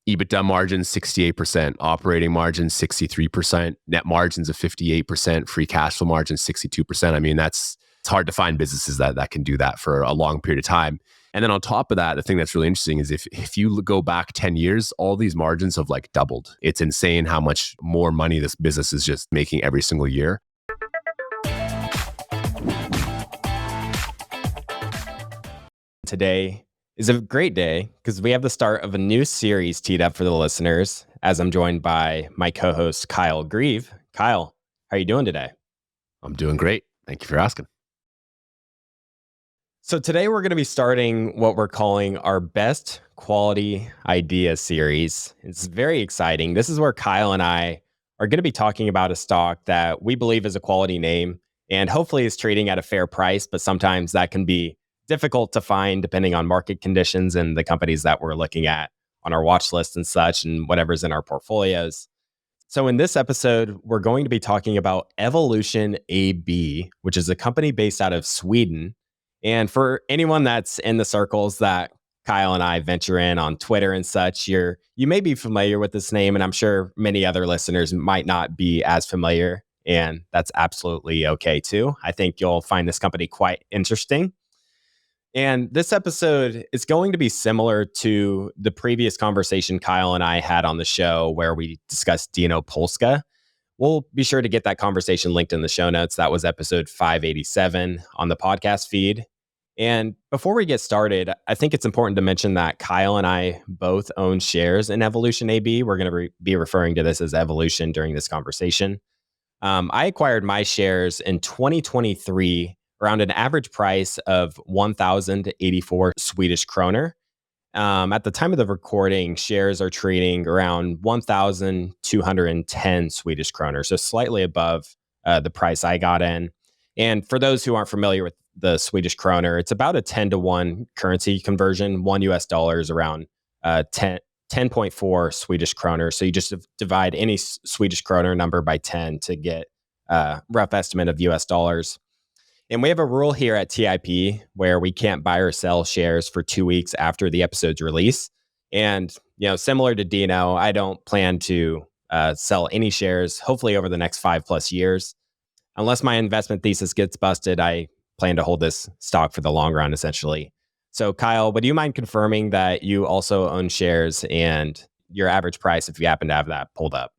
EBITDA margins 68%, operating margins 63%, net margins of 58%, free cash flow margins 62%. I mean, it's hard to find businesses that can do that for a long period of time. And then on top of that, the thing that's really interesting is if you go back 10 years, all these margins have like doubled. It's insane how much more money this business is just making every single year. Today is a great day because we have the start of a new series teed up for the listeners as I'm joined by my co-host, Kyle Grieve. Kyle, how are you doing today? I'm doing great. Thank you for asking. So today we're going to be starting what we're calling our best quality idea series. It's very exciting. This is where Kyle and I are going to be talking about a stock that we believe is a quality name and hopefully is trading at a fair price, but sometimes that can be difficult to find depending on market conditions and the companies that we're looking at on our watch list and such and whatever's in our portfolios. So in this episode, we're going to be talking about Evolution AB, which is a company based out of Sweden. And for anyone that's in the circles that Kyle and I venture in on Twitter and such, you may be familiar with this name, and I'm sure many other listeners might not be as familiar, and that's absolutely okay too. I think you'll find this company quite interesting. And this episode is going to be similar to the previous conversation Kyle and I had on the show where we discussed Dino Polska. We'll be sure to get that conversation linked in the show notes. That was episode 587 on the podcast feed. And before we get started, I think it's important to mention that Kyle and I both own shares in Evolution AB. We're going to be referring to this as Evolution during this conversation. I acquired my shares in 2023 around an average price of 1,084 Swedish kroner. At the time of the recording, shares are trading around 1,210 Swedish kroner, so slightly above the price I got in. And for those who aren't familiar with the Swedish kroner, it's about a 10-to-1 currency conversion. $1 is around 10.4 Swedish kroner. So you just divide any Swedish kroner number by 10 to get a rough estimate of US dollars. And we have a rule here at TIP where we can't buy or sell shares for 2 weeks after the episode's release. And, similar to Dino, I don't plan to sell any shares, hopefully over the next 5+ years. Unless my investment thesis gets busted, I plan to hold this stock for the long run, essentially. So, Kyle, would you mind confirming that you also own shares and your average price, if you happen to have that pulled up?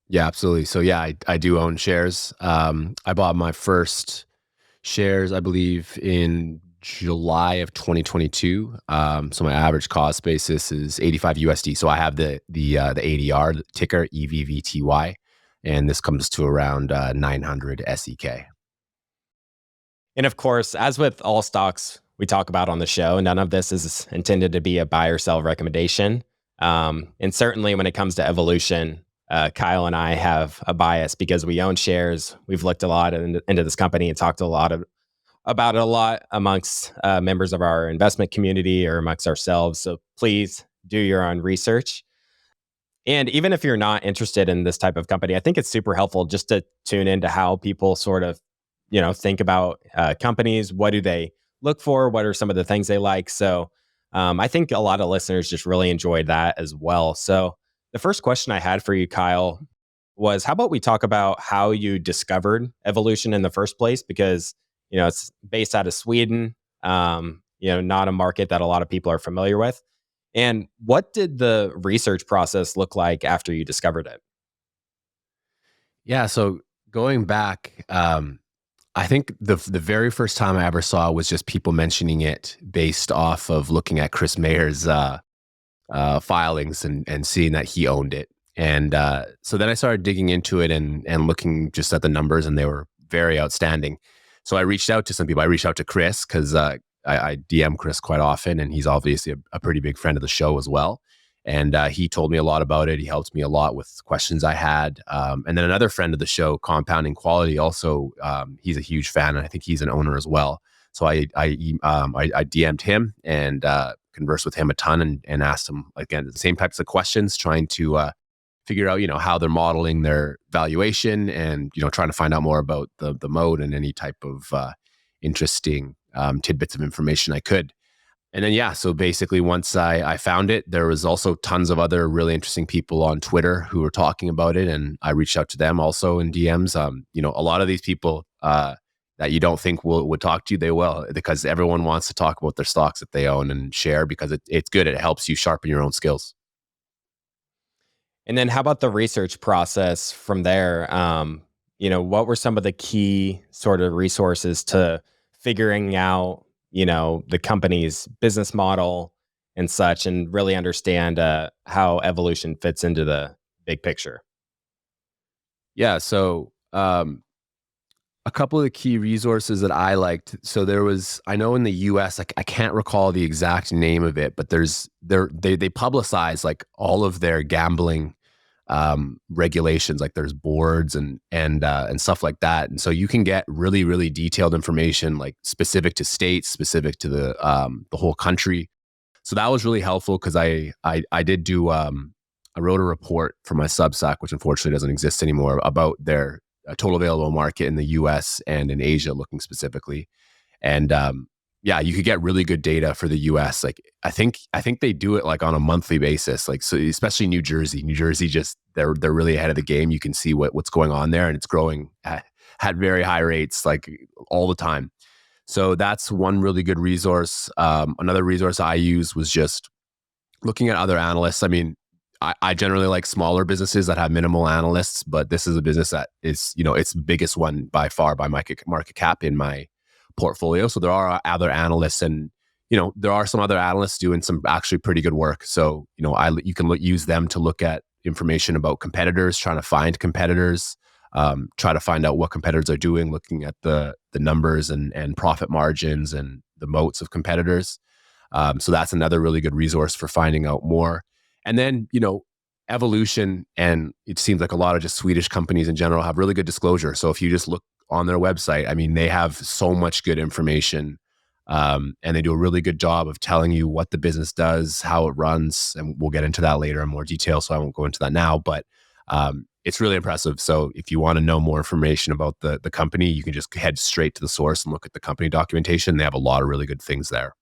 Yeah, absolutely. So yeah, I do own shares. I bought my first shares, I believe, in July of 2022. So my average cost basis is 85 USD. So I have the ADR, the ticker EVVTY, and this comes to around 900 SEK. And of course, as with all stocks we talk about on the show, none of this is intended to be a buy or sell recommendation. And certainly when it comes to Evolution, Kyle and I have a bias because we own shares. We've looked a lot into this company and talked about it a lot amongst members of our investment community or amongst ourselves. So please do your own research. And even if you're not interested in this type of company, I think it's super helpful just to tune into how people sort of, think about companies. What do they look for? What are some of the things they like? So I think a lot of listeners just really enjoyed that as well. So the first question I had for you, Kyle, was how about we talk about how you discovered Evolution in the first place? Because, it's based out of Sweden, not a market that a lot of people are familiar with. And what did the research process look like after you discovered it? Yeah, so going back, I think the very first time I ever saw was just people mentioning it based off of looking at Chris Mayer's filings and seeing that he owned it. And so then I started digging into it and looking just at the numbers, and they were very outstanding. So I reached out to some people. I reached out to Chris because I DM Chris quite often, and he's obviously a pretty big friend of the show as well. And he told me a lot about it. He helped me a lot with questions I had. And then another friend of the show, Compounding Quality, also he's a huge fan, and I think he's an owner as well. So I DM'd him and conversed with him a ton and asked him, again, the same types of questions, trying to figure out, how they're modeling their valuation and, trying to find out more about the mode and any type of interesting tidbits of information I could. And then, yeah, so basically once I found it, there was also tons of other really interesting people on Twitter who were talking about it. And I reached out to them also in DMs. A lot of these people that you don't think would talk to you, they will, because everyone wants to talk about their stocks that they own and share because it's good. It helps you sharpen your own skills. And then how about the research process from there? What were some of the key sort of resources to figuring out, the company's business model and such, and really understand how evolution fits into the big picture? Yeah. So, a couple of the key resources that I liked. So there was, I know in the US, like I can't recall the exact name of it, but they publicize like all of their gambling regulations. Like there's boards and stuff like that, and so you can get really really detailed information, like specific to states, specific to the whole country. So that was really helpful because I did do I wrote a report for my Substack, which unfortunately doesn't exist anymore, about their total available market in the U.S. and in Asia, looking specifically. And yeah, you could get really good data for the U.S. Like I think they do it like on a monthly basis. Like so, especially New Jersey. New Jersey just they're really ahead of the game. You can see what's going on there, and it's growing at very high rates, like all the time. So that's one really good resource. Another resource I use was just looking at other analysts. I mean, I generally like smaller businesses that have minimal analysts, but this is a business that is, it's the biggest one by far by market cap in my portfolio. So there are other analysts, and there are some other analysts doing some actually pretty good work. So you can use them to look at information about competitors, trying to find competitors, try to find out what competitors are doing, looking at the numbers and profit margins and the moats of competitors. So that's another really good resource for finding out more. And then, Evolution, and it seems like a lot of just Swedish companies in general have really good disclosure. So if you just look on their website, I mean, they have so much good information, and they do a really good job of telling you what the business does, how it runs, and we'll get into that later in more detail. So I won't go into that now, but it's really impressive. So if you want to know more information about the company, you can just head straight to the source and look at the company documentation. They have a lot of really good things there.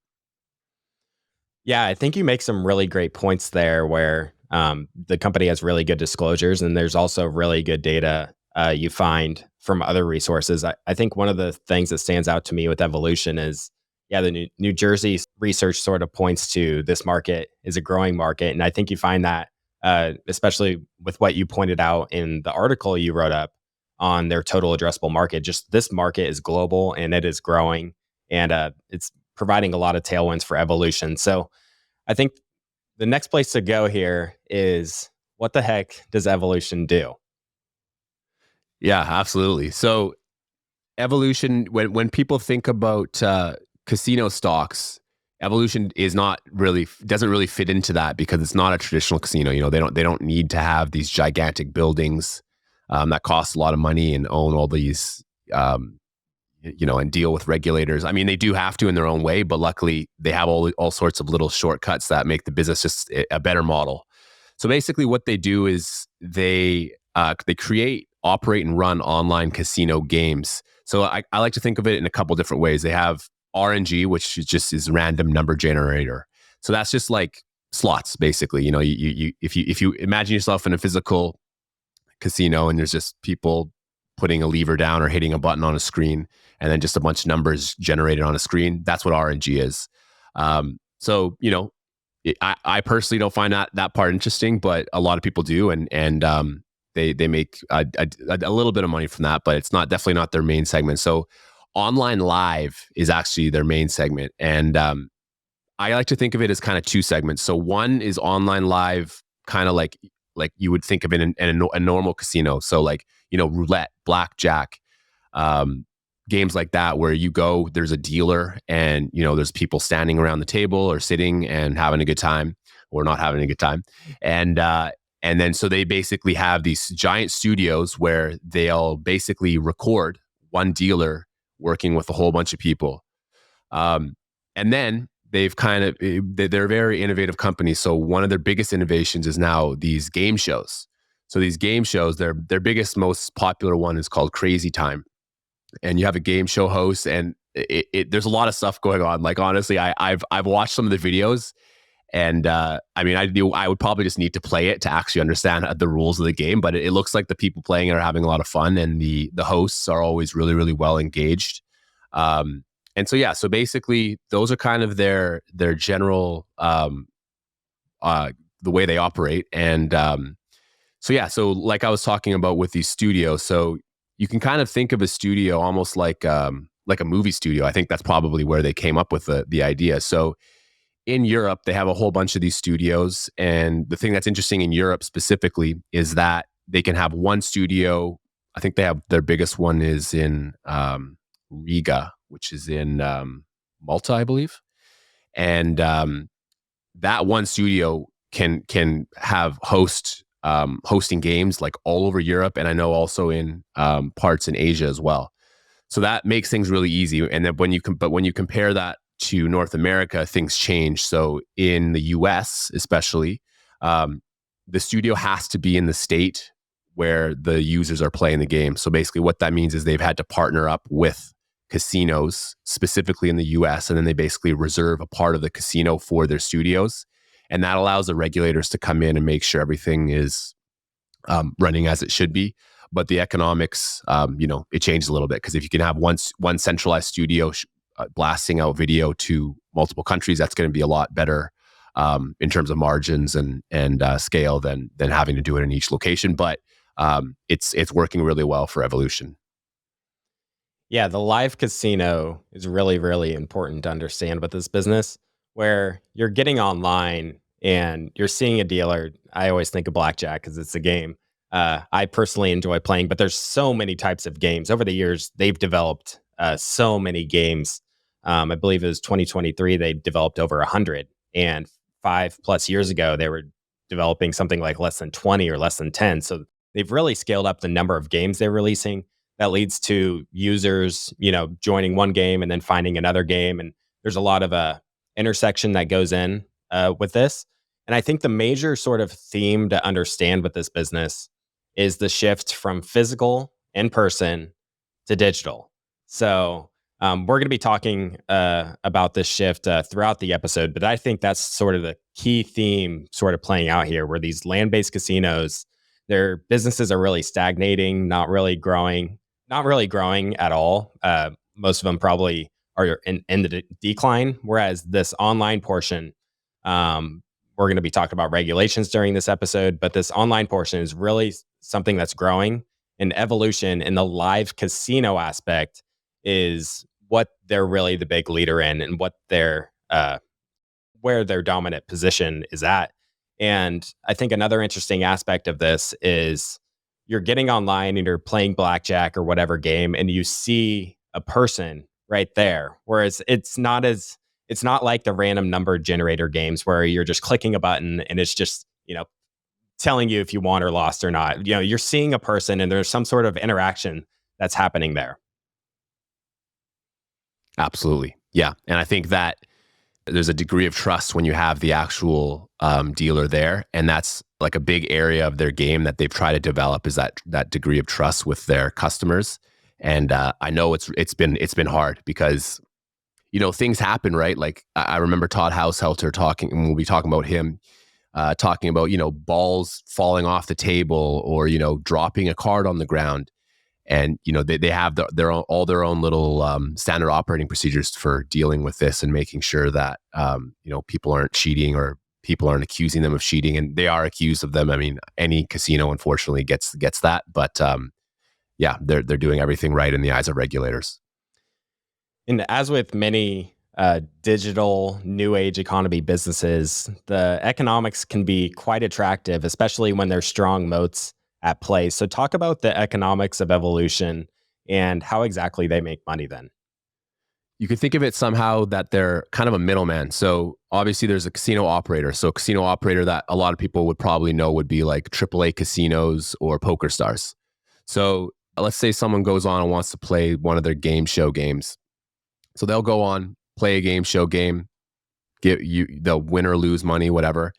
Yeah, I think you make some really great points there where the company has really good disclosures, and there's also really good data you find from other resources. I think one of the things that stands out to me with Evolution is, yeah, the New Jersey research sort of points to this market is a growing market. And I think you find that, especially with what you pointed out in the article you wrote up on their total addressable market, just this market is global and it is growing, and it's providing a lot of tailwinds for Evolution. So I think the next place to go here is, what the heck does Evolution do? Yeah, absolutely. So Evolution, when people think about casino stocks, Evolution is not really doesn't really fit into that because it's not a traditional casino. They don't need to have these gigantic buildings that cost a lot of money and own all these and deal with regulators. I mean, they do have to in their own way, but luckily they have all sorts of little shortcuts that make the business just a better model. So basically, what they do is they create, operate, and run online casino games. So I like to think of it in a couple different ways. They have RNG, which is random number generator. So that's just like slots, basically. If you imagine yourself in a physical casino and there's just people putting a lever down or hitting a button on a screen, and then just a bunch of numbers generated on a screen. That's what RNG is. So I personally don't find that part interesting, but a lot of people do, and they make a little bit of money from that, but it's definitely not their main segment. So online live is actually their main segment, and I like to think of it as kind of two segments. So one is online live, kind of like you would think of it in a normal casino. So like roulette, blackjack, games like that, where you go, there's a dealer, and there's people standing around the table or sitting and having a good time or not having a good time, and then so they basically have these giant studios where they'll basically record one dealer working with a whole bunch of people. And then they're a very innovative company. So one of their biggest innovations is now these game shows. So these game shows, their biggest, most popular one is called Crazy Time. And you have a game show host, and there's a lot of stuff going on. Like honestly, I've watched some of the videos, and I mean, I would probably just need to play it to actually understand the rules of the game. But it looks like the people playing it are having a lot of fun, and the hosts are always really really well engaged. Um, and so yeah, so basically those are kind of their general uh, the way they operate. And so yeah, so like I was talking about with these studios, so you can kind of think of a studio almost like a movie studio. I think that's probably where they came up with the idea. So in Europe, they have a whole bunch of these studios, and the thing that's interesting in Europe specifically is that they can have one studio. I think they have their biggest one is in Riga, which is in Malta, I believe, and that one studio can have hosting games like all over Europe, and I know also in parts in Asia as well. So that makes things really easy. And then when you compare that to North America, things change. So in the US, especially, um, the studio has to be in the state where the users are playing the game. So basically, what that means is they've had to partner up with casinos, specifically in the US, and then they basically reserve a part of the casino for their studios. And that allows the regulators to come in and make sure everything is running as it should be. But the economics, it changes a little bit, because if you can have one centralized studio blasting out video to multiple countries, that's going to be a lot better in terms of margins and scale than having to do it in each location. But it's working really well for Evolution. Yeah, the live casino is really, really important to understand with this business, where you're getting online and you're seeing a dealer. I always think of blackjack because it's a game. I personally enjoy playing, but there's so many types of games. Over the years, they've developed so many games. I believe it was 2023, they developed over 100. And 5+ years ago, they were developing something like less than 20 or less than 10. So they've really scaled up the number of games they're releasing. That leads to users, joining one game and then finding another game. And there's a lot of intersection that goes in with this. And I think the major sort of theme to understand with this business is the shift from physical, in person, to digital. So we're going to be talking about this shift throughout the episode, but I think that's sort of the key theme sort of playing out here, where these land-based casinos, their businesses are really stagnating, not really growing at all. Most of them probably are in the decline, whereas this online portion, we're going to be talking about regulations during this episode, but this online portion is really something that's growing. And Evolution in the live casino aspect is what they're really the big leader in, and what where their dominant position is at. And I think another interesting aspect of this is you're getting online and you're playing blackjack or whatever game, and you see a person right there. Whereas it's not like the random number generator games where you're just clicking a button and it's just, telling you if you won or lost or not. You're seeing a person and there's some sort of interaction that's happening there. Absolutely. Yeah. And I think that there's a degree of trust when you have the actual dealer there. And that's like a big area of their game that they've tried to develop, is that degree of trust with their customers. And I know it's been hard because, things happen, right? Like I remember Todd Househelter talking, and we'll be talking about him, talking about, balls falling off the table, or, dropping a card on the ground. And they have their own little standard operating procedures for dealing with this and making sure that people aren't cheating, or people aren't accusing them of cheating, and they are accused of them. I mean, any casino unfortunately gets that, but yeah, they're doing everything right in the eyes of regulators. And as with many digital new age economy businesses, the economics can be quite attractive, especially when there's strong moats at play. So, talk about the economics of Evolution and how exactly they make money then. You could think of it somehow that they're kind of a middleman. So obviously there's a casino operator. So a casino operator that a lot of people would probably know would be like AAA casinos or Poker Stars. So let's say someone goes on and wants to play one of their game show games. So they'll go on, play a game show game, they'll win or lose money, whatever.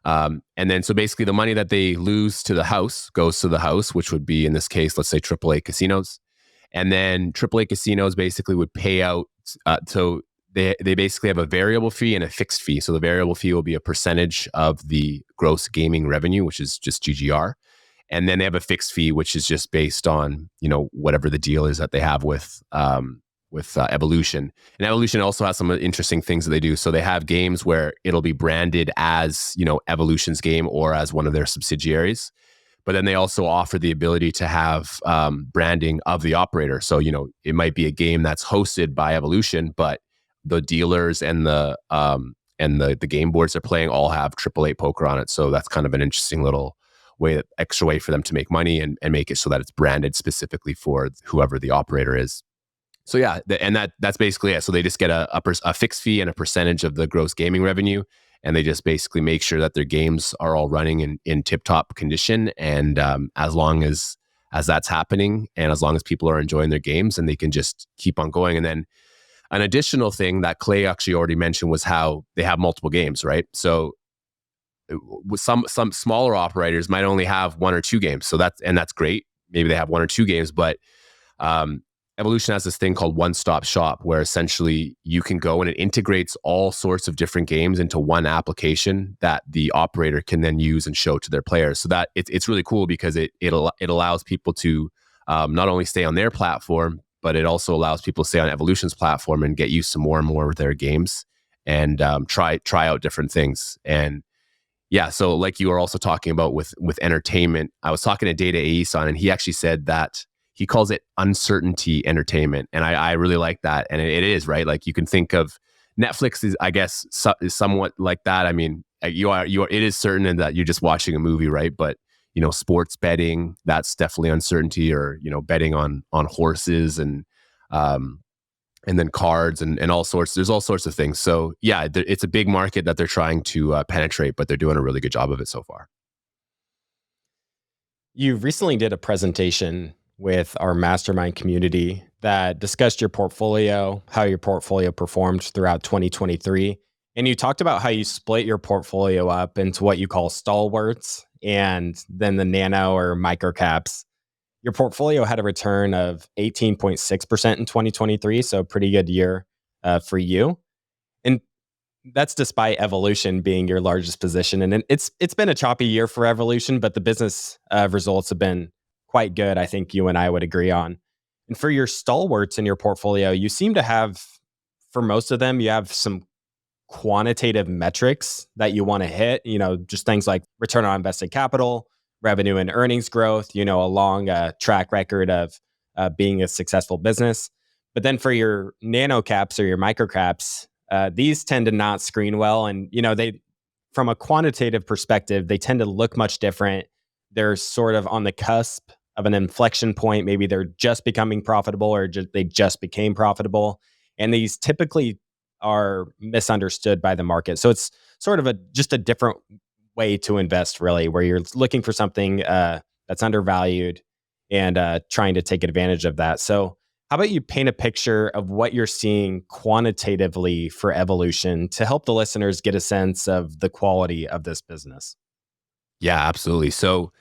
And then so basically the money that they lose to the house goes to the house, which would be in this case, let's say AAA casinos. And then AAA casinos basically would pay out So they basically have a variable fee and a fixed fee. So the variable fee will be a percentage of the gross gaming revenue, which is just GGR. And then they have a fixed fee, which is just based on, whatever the deal is that they have with Evolution. And Evolution also has some interesting things that they do. So they have games where it'll be branded as, Evolution's game or as one of their subsidiaries. But then they also offer the ability to have branding of the operator. So, it might be a game that's hosted by Evolution, but the dealers and the game boards they're playing all have AAA poker on it. So that's kind of an interesting little extra way for them to make money and make it so that it's branded specifically for whoever the operator is. So yeah, and that's basically it. So they just get a fixed fee and a percentage of the gross gaming revenue, and they just basically make sure that their games are all running in tip-top condition. And as long as that's happening, and as long as people are enjoying their games, and they can just keep on going. And then an additional thing that Clay actually already mentioned was how they have multiple games, right? So with some smaller operators might only have one or two games. So that's great. Maybe they have one or two games, but Evolution has this thing called one-stop shop, where essentially you can go and it integrates all sorts of different games into one application that the operator can then use and show to their players. So that it's really cool because it allows people to not only stay on their platform, but it also allows people to stay on Evolution's platform and get used to more and more of their games and try out different things. And yeah, so like you were also talking about with entertainment, I was talking to Data Aeson, and he actually said that he calls it uncertainty entertainment. And I really like that. And it is, right? Like you can think of Netflix is, I guess, is somewhat like that. I mean, it is certain in that you're just watching a movie, right? But, sports betting, that's definitely uncertainty, or, betting on horses and then cards and all sorts. There's all sorts of things. So yeah, it's a big market that they're trying to penetrate, but they're doing a really good job of it so far. You recently did a presentation with our mastermind community that discussed your portfolio, how your portfolio performed throughout 2023. And you talked about how you split your portfolio up into what you call stalwarts and then the nano or micro caps. Your portfolio had a return of 18.6% in 2023, so a pretty good year for you. And that's despite Evolution being your largest position. And it's been a choppy year for Evolution, but the business results have been quite good. I think you and I would agree on. And for your stalwarts in your portfolio, you seem to have, for most of them, you have some quantitative metrics that you want to hit, just things like return on invested capital, revenue and earnings growth, a long track record of being a successful business. But then for your nano caps or your micro caps, these tend to not screen well. And, they, from a quantitative perspective, they tend to look much different. They're sort of on the cusp of an inflection point. Maybe they're just becoming profitable, or they just became profitable. And these typically are misunderstood by the market. So it's sort of just a different way to invest, really, where you're looking for something that's undervalued and trying to take advantage of that. So how about you paint a picture of what you're seeing quantitatively for Evolution to help the listeners get a sense of the quality of this business? Yeah, absolutely. So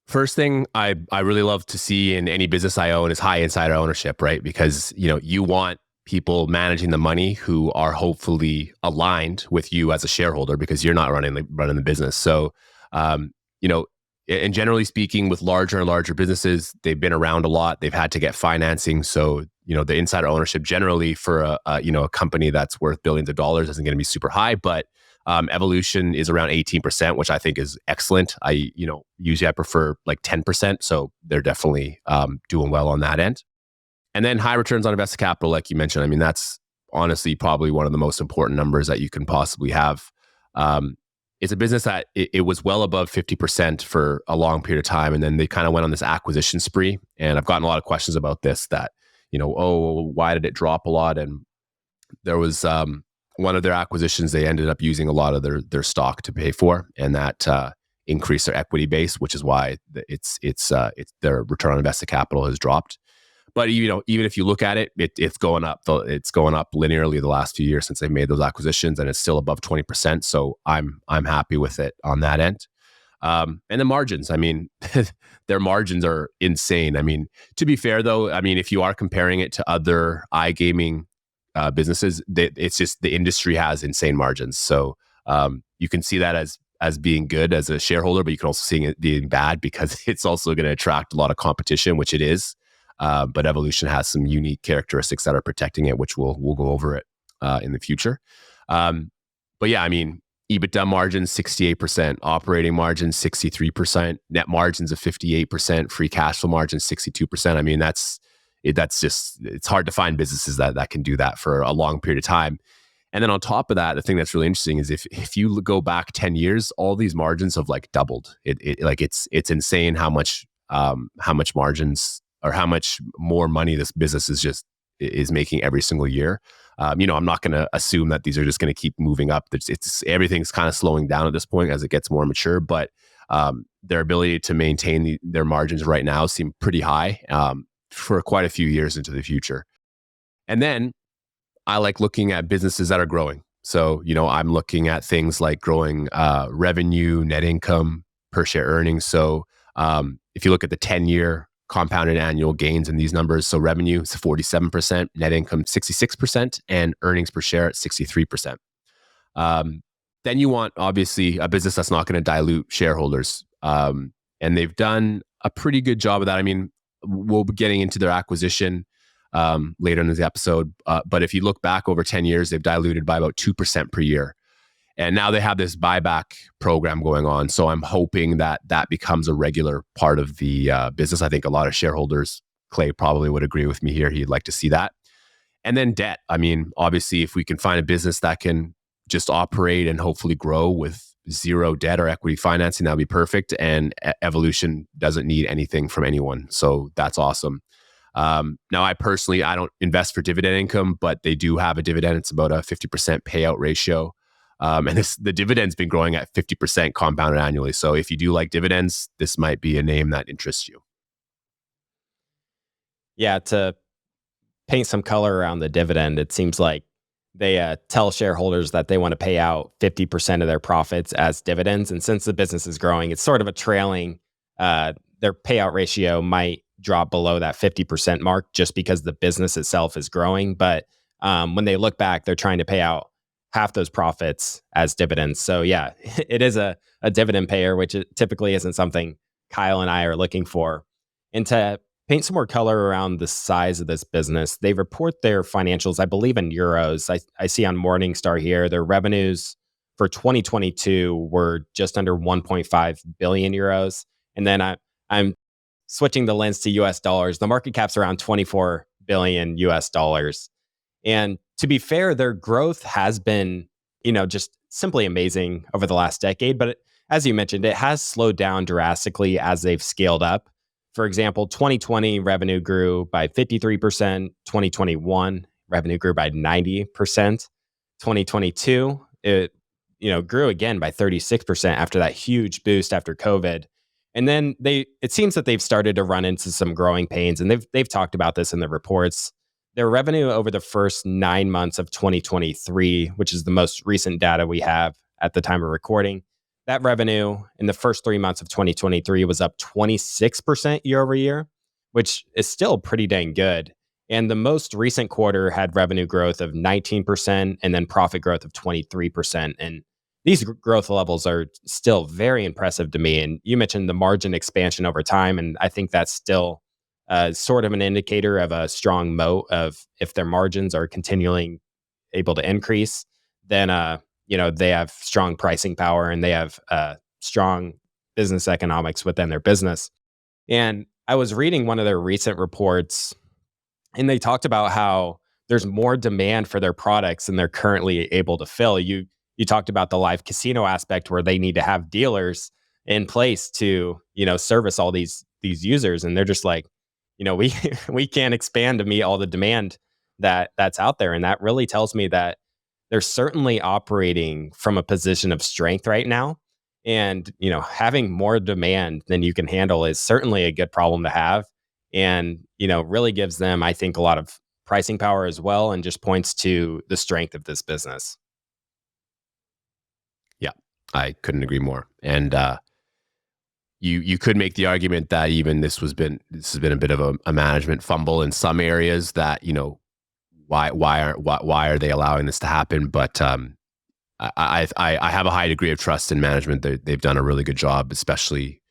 first thing I really love to see in any business I own is high insider ownership, right? Because, you want people managing the money who are hopefully aligned with you as a shareholder, because you're not running the business. So, you know, and generally speaking, with larger and larger businesses, they've been around a lot. They've had to get financing. So, the insider ownership generally for a company that's worth billions of dollars isn't going to be super high, but Evolution is around 18%, which I think is excellent. Usually I prefer like 10%. So they're definitely doing well on that end. And then high returns on invested capital, like you mentioned. I mean, that's honestly probably one of the most important numbers that you can possibly have. It's a business that it was well above 50% for a long period of time. And then they kind of went on this acquisition spree. And I've gotten a lot of questions about this that, why did it drop a lot? And there was one of their acquisitions, they ended up using a lot of their stock to pay for, and that increased their equity base, which is why it's their return on invested capital has dropped. But even if you look at it, it's going up. It's going up linearly the last few years since they've made those acquisitions, and it's still above 20%. So I'm happy with it on that end. And the margins, I mean, their margins are insane. I mean, to be fair though, I mean, if you are comparing it to other iGaming businesses, it's just the industry has insane margins. So you can see that as being good as a shareholder, but you can also see it being bad because it's also going to attract a lot of competition, which it is. But evolution has some unique characteristics that are protecting it, which we'll go over it in the future. But yeah, I mean, EBITDA margins 68%, operating margins 63%, net margins of 58%, free cash flow margins 62%. I mean, that's just, it's hard to find businesses that can do that for a long period of time. And then on top of that, the thing that's really interesting is if you go back 10 years, all these margins have like doubled. It's insane how much margins or how much more money this business is making every single year. I'm not going to assume that these are just going to keep moving up. It's everything's kind of slowing down at this point as it gets more mature, but their ability to maintain their margins right now seem pretty high for quite a few years into the future. And then I like looking at businesses that are growing. So, I'm looking at things like growing revenue, net income, per share earnings. So, if you look at the 10-year compounded annual gains in these numbers, so revenue is 47%, net income 66%, and earnings per share at 63%. Then you want, obviously, a business that's not going to dilute shareholders. And they've done a pretty good job of that. I mean, we'll be getting into their acquisition later in the episode. But if you look back over 10 years, they've diluted by about 2% per year. And now they have this buyback program going on. So I'm hoping that becomes a regular part of the business. I think a lot of shareholders, Clay probably would agree with me here. He'd like to see that. And then debt. I mean, obviously, if we can find a business that can just operate and hopefully grow with zero debt or equity financing, that'd be perfect. And Evolution doesn't need anything from anyone. So that's awesome. Now, I don't invest for dividend income, but they do have a dividend. It's about a 50% payout ratio. And the dividend's been growing at 50% compounded annually. So if you do like dividends, this might be a name that interests you. Yeah, to paint some color around the dividend, it seems like they tell shareholders that they want to pay out 50% of their profits as dividends. And since the business is growing, it's sort of a trailing, their payout ratio might drop below that 50% mark just because the business itself is growing. But when they look back, they're trying to pay out half those profits as dividends. So yeah, it is a dividend payer, which typically isn't something Kyle and I are looking for. And to paint some more color around the size of this business, they report their financials, I believe, in euros. I see on Morningstar here, their revenues for 2022 were just under 1.5 billion euros. And then I'm switching the lens to US dollars. The market cap's around 24 billion US dollars. And to be fair, their growth has been, just simply amazing over the last decade. But as you mentioned, it has slowed down drastically as they've scaled up. For example, 2020 revenue grew by 53%. 2021 revenue grew by 90%. 2022, it grew again by 36% after that huge boost after COVID. And then it seems that they've started to run into some growing pains, and they've talked about this in the reports. Their revenue over the first 9 months of 2023, which is the most recent data we have at the time of recording, that revenue in the first 3 months of 2023 was up 26% year over year, which is still pretty dang good. And the most recent quarter had revenue growth of 19% and then profit growth of 23%. And these growth levels are still very impressive to me. And you mentioned the margin expansion over time, and I think that's still sort of an indicator of a strong moat of if their margins are continually able to increase, then they have strong pricing power and they have strong business economics within their business. And I was reading one of their recent reports, and they talked about how there's more demand for their products than they're currently able to fill. You talked about the live casino aspect where they need to have dealers in place to service all these users, and they're just like, we can't expand to meet all the demand that's out there. And that really tells me that they're certainly operating from a position of strength right now. And, having more demand than you can handle is certainly a good problem to have. And, really gives them, I think, a lot of pricing power as well, and just points to the strength of this business. Yeah, I couldn't agree more. And you could make the argument that even this has been a bit of a management fumble in some areas that why are they allowing this to happen? But I have a high degree of trust in management. They've done a really good job, especially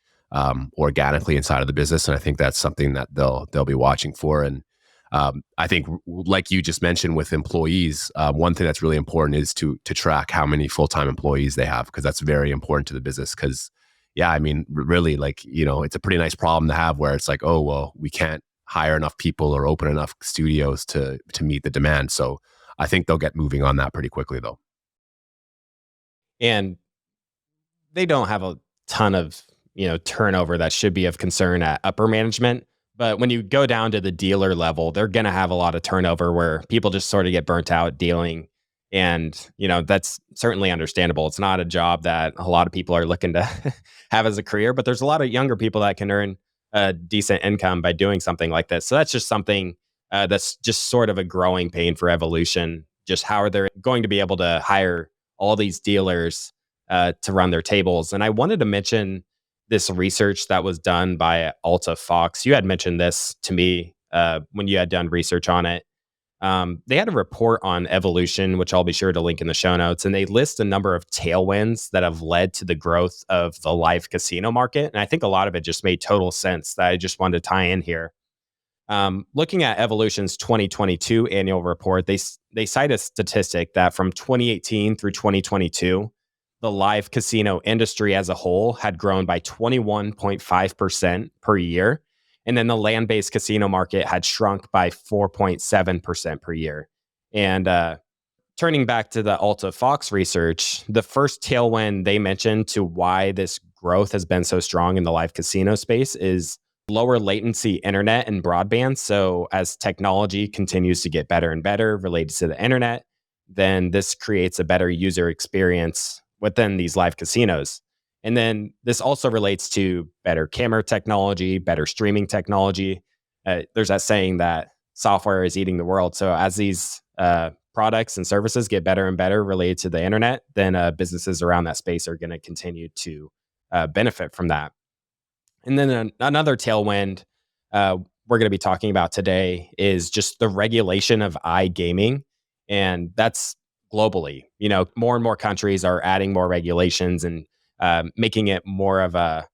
organically inside of the business, and I think that's something that they'll be watching for. And I think, like you just mentioned with employees, one thing that's really important is to track how many full time employees they have, because that's very important to the business. Because yeah, I mean, really, like, it's a pretty nice problem to have where it's like, oh well, we can't hire enough people or open enough studios to meet the demand. So I think they'll get moving on that pretty quickly, though. And they don't have a ton of, turnover that should be of concern at upper management. But when you go down to the dealer level, they're going to have a lot of turnover where people just sort of get burnt out dealing. And, that's certainly understandable. It's not a job that a lot of people are looking to have as a career, but there's a lot of younger people that can earn a decent income by doing something like this. So that's just something that's just sort of a growing pain for Evolution. Just how are they going to be able to hire all these dealers to run their tables? And I wanted to mention this research that was done by Alta Fox. You had mentioned this to me when you had done research on it. They had a report on Evolution, which I'll be sure to link in the show notes, and they list a number of tailwinds that have led to the growth of the live casino market. And I think a lot of it just made total sense that I just wanted to tie in here. Looking at Evolution's 2022 annual report, they cite a statistic that from 2018 through 2022, the live casino industry as a whole had grown by 21.5% per year. And then the land based casino market had shrunk by 4.7% per year. And turning back to the Alta Fox research, the first tailwind they mentioned to why this growth has been so strong in the live casino space is lower latency internet and broadband. So as technology continues to get better and better related to the internet, then this creates a better user experience within these live casinos. And then this also relates to better camera technology, better streaming technology. There's that saying that software is eating the world. So as these products and services get better and better related to the internet, then businesses around that space are going to continue to benefit from that. And then another tailwind we're going to be talking about today is just the regulation of iGaming. And that's globally. More and more countries are adding more regulations and making it more of a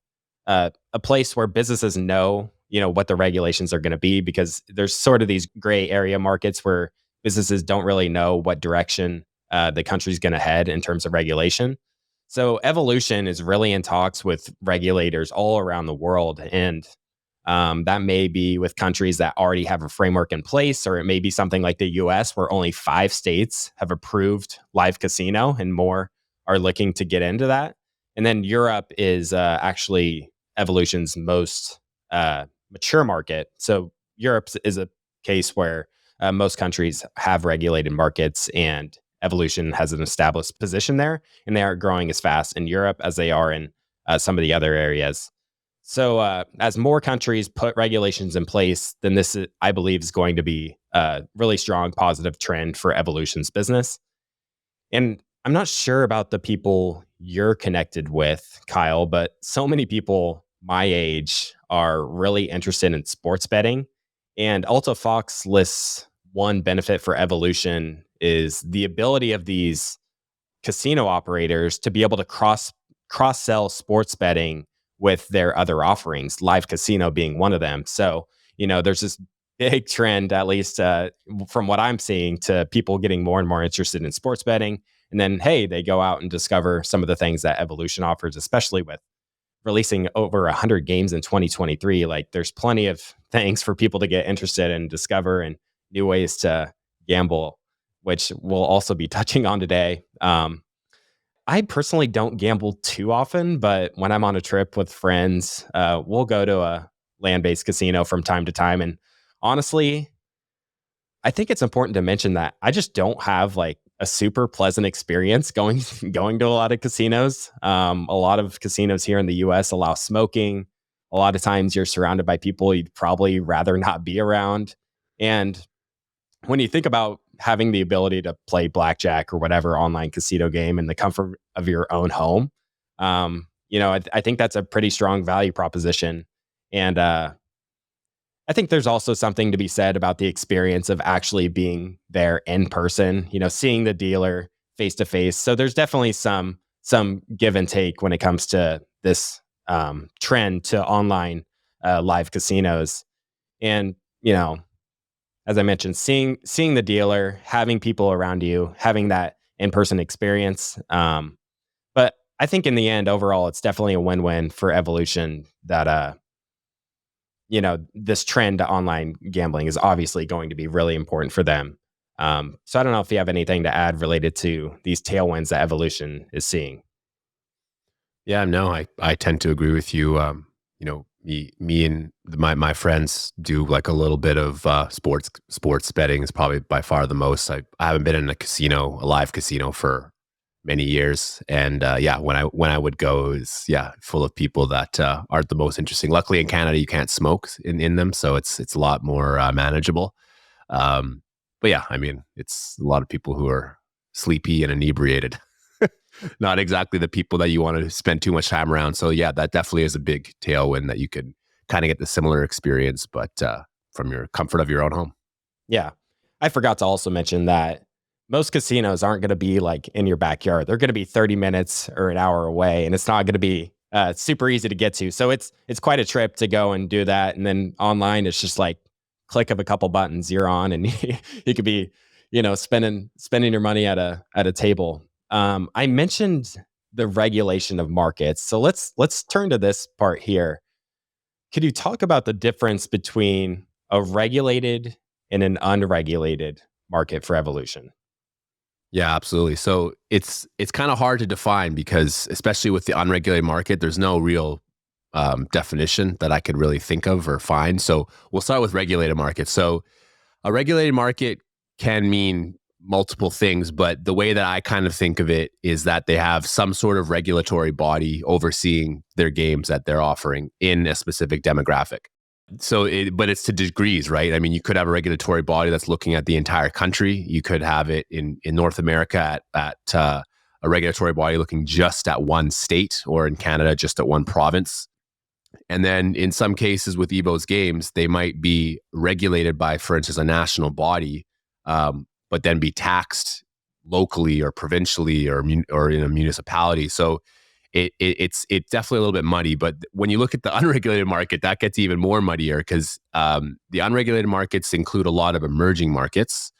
place where businesses know, what the regulations are going to be, because there's sort of these gray area markets where businesses don't really know what direction the country's going to head in terms of regulation. So Evolution is really in talks with regulators all around the world. And that may be with countries that already have a framework in place, or it may be something like the US where only 5 states have approved live casino and more are looking to get into that. And then Europe is actually Evolution's most mature market. So Europe is a case where most countries have regulated markets, and Evolution has an established position there, and they aren't growing as fast in Europe as they are in some of the other areas. So, as more countries put regulations in place, then this, I believe, is going to be a really strong positive trend for Evolution's business. And I'm not sure about the people you're connected with, Kyle, but so many people my age are really interested in sports betting. And Alta Fox lists one benefit for Evolution is the ability of these casino operators to be able to cross sell sports betting with their other offerings, live casino being one of them. So, there's this big trend, at least from what I'm seeing, to people getting more and more interested in sports betting. And then, hey, they go out and discover some of the things that Evolution offers, especially with releasing over 100 games in 2023. Like, there's plenty of things for people to get interested in, discover, and new ways to gamble, which we'll also be touching on today. I personally don't gamble too often, but when I'm on a trip with friends, we'll go to a land based casino from time to time. And honestly, I think it's important to mention that I just don't have like a super pleasant experience going going to a lot of casinos. A lot of casinos here in the US allow smoking. A lot of times you're surrounded by people you'd probably rather not be around. And when you think about having the ability to play blackjack or whatever online casino game in the comfort of your own home, I think that's a pretty strong value proposition. And I think there's also something to be said about the experience of actually being there in person, seeing the dealer face to face. So there's definitely some give and take when it comes to this trend to online live casinos. And you know, as I mentioned, seeing the dealer, having people around you, having that in person experience. But I think in the end, overall, it's definitely a win win for evolution. That this trend to online gambling is obviously going to be really important for them. So I don't know if you have anything to add related to these tailwinds that evolution is seeing. Yeah, no, I tend to agree with you. Me and my friends do like a little bit of sports betting is probably by far the most. I haven't been in a live casino for many years, and yeah, when I would go, is yeah, full of people that aren't the most interesting. Luckily, in Canada, you can't smoke in them, so it's a lot more manageable. Um, but yeah, I mean, it's a lot of people who are sleepy and inebriated. Not exactly the people that you want to spend too much time around. So yeah, that definitely is a big tailwind that you could kind of get the similar experience, but from your comfort of your own home. Yeah. I forgot to also mention that most casinos aren't going to be like in your backyard. They're going to be 30 minutes or an hour away, and it's not going to be super easy to get to. So it's quite a trip to go and do that. And then online, it's just like click of a couple buttons, you're on, and you could be, spending your money at a table. I mentioned the regulation of markets, so let's turn to this part here. Could you talk about the difference between a regulated and an unregulated market for evolution? Yeah, absolutely. So it's kind of hard to define because especially with the unregulated market, there's no real definition that I could really think of or find. So we'll start with regulated markets. So a regulated market can mean multiple things, but the way that I kind of think of it is that they have some sort of regulatory body overseeing their games that they're offering in a specific demographic. But it's to degrees, right? I mean, you could have a regulatory body that's looking at the entire country. You could have it in North America at a regulatory body looking just at one state, or in Canada, just at one province. And then in some cases with EBO's games, they might be regulated by, for instance, a national body, but then be taxed locally or provincially or in a municipality. So it's definitely a little bit muddy. But when you look at the unregulated market, that gets even more muddier because the unregulated markets include a lot of emerging markets.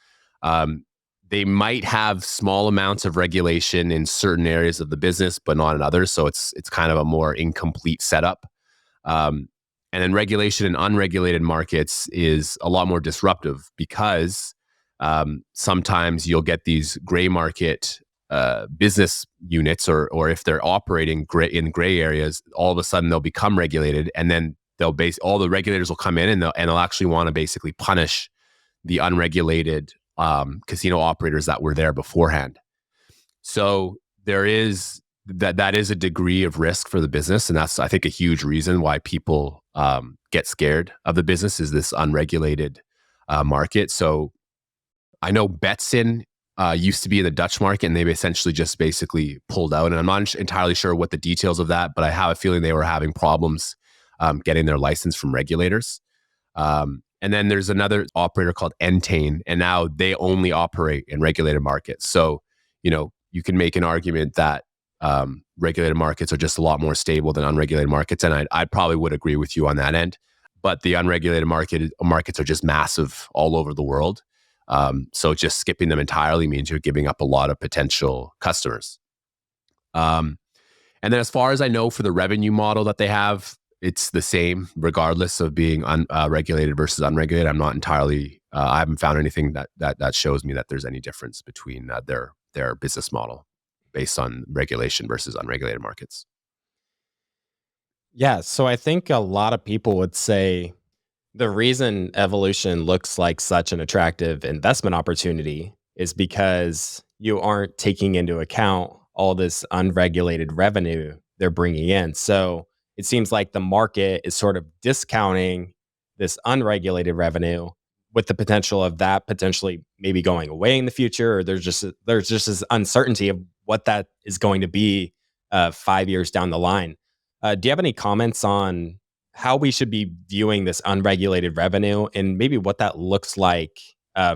Um, they might have small amounts of regulation in certain areas of the business, but not in others. So it's kind of a more incomplete setup. Um, and then regulation in unregulated markets is a lot more disruptive because sometimes you'll get these gray market business units, or if they're operating in gray areas, all of a sudden they'll become regulated, and then all the regulators will come in and they'll actually want to basically punish the unregulated casino operators that were there beforehand. So that is a degree of risk for the business, and that's I think a huge reason why people get scared of the business is this unregulated market. So I know Betson used to be in the Dutch market, and they've essentially just basically pulled out. And I'm not entirely sure what the details of that, but I have a feeling they were having problems getting their license from regulators. And then there's another operator called Entain, and now they only operate in regulated markets. So, you can make an argument that regulated markets are just a lot more stable than unregulated markets, and I probably would agree with you on that end. But the unregulated markets are just massive all over the world. So just skipping them entirely means you're giving up a lot of potential customers. And then as far as I know, for the revenue model that they have, it's the same regardless of being regulated versus unregulated. I'm not entirely. I haven't found anything that shows me that there's any difference between their business model based on regulation versus unregulated markets. Yeah, so I think a lot of people would say the reason evolution looks like such an attractive investment opportunity is because you aren't taking into account all this unregulated revenue they're bringing in. So it seems like the market is sort of discounting this unregulated revenue with the potential of that potentially maybe going away in the future, or there's just this uncertainty of what that is going to be 5 years down the line. Do you have any comments on how we should be viewing this unregulated revenue and maybe what that looks like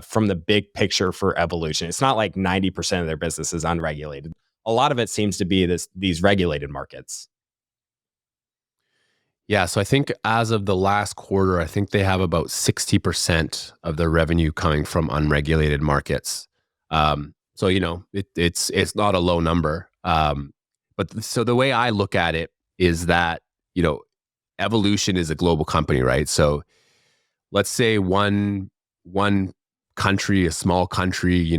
from the big picture for evolution. It's not like 90% of their business is unregulated. A lot of it seems to be these regulated markets. Yeah, so I think as of the last quarter, I think they have about 60% of their revenue coming from unregulated markets. So it's not a low number. So the way I look at it is that you know Evolution is a global company, right? So let's say one country, a small country,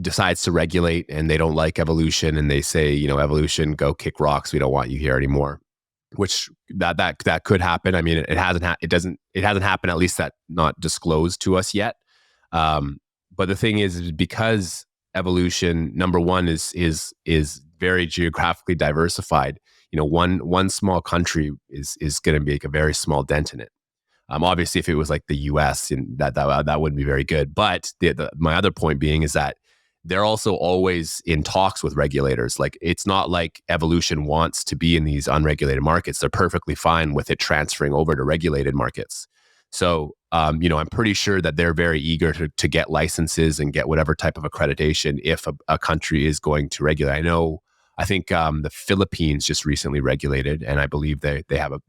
decides to regulate, and they don't like Evolution, and they say, Evolution, go kick rocks. We don't want you here anymore. Which that could happen. I mean, it hasn't happened, at least that not disclosed to us yet. But the thing is because Evolution, number one, is very geographically diversified. One small country is going to make a very small dent in it. Obviously, if it was like the U.S., and that wouldn't be very good. But my other point being is that they're also always in talks with regulators. Like, it's not like Evolution wants to be in these unregulated markets. They're perfectly fine with it transferring over to regulated markets. So, I'm pretty sure that they're very eager to get licenses and get whatever type of accreditation if a country is going to regulate. I think the Philippines just recently regulated, and I believe they have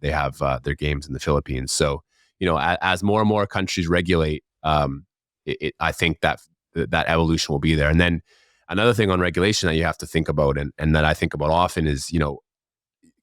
their games in the Philippines. So, as more and more countries regulate, I think that evolution will be there. And then another thing on regulation that you have to think about, and that I think about often, is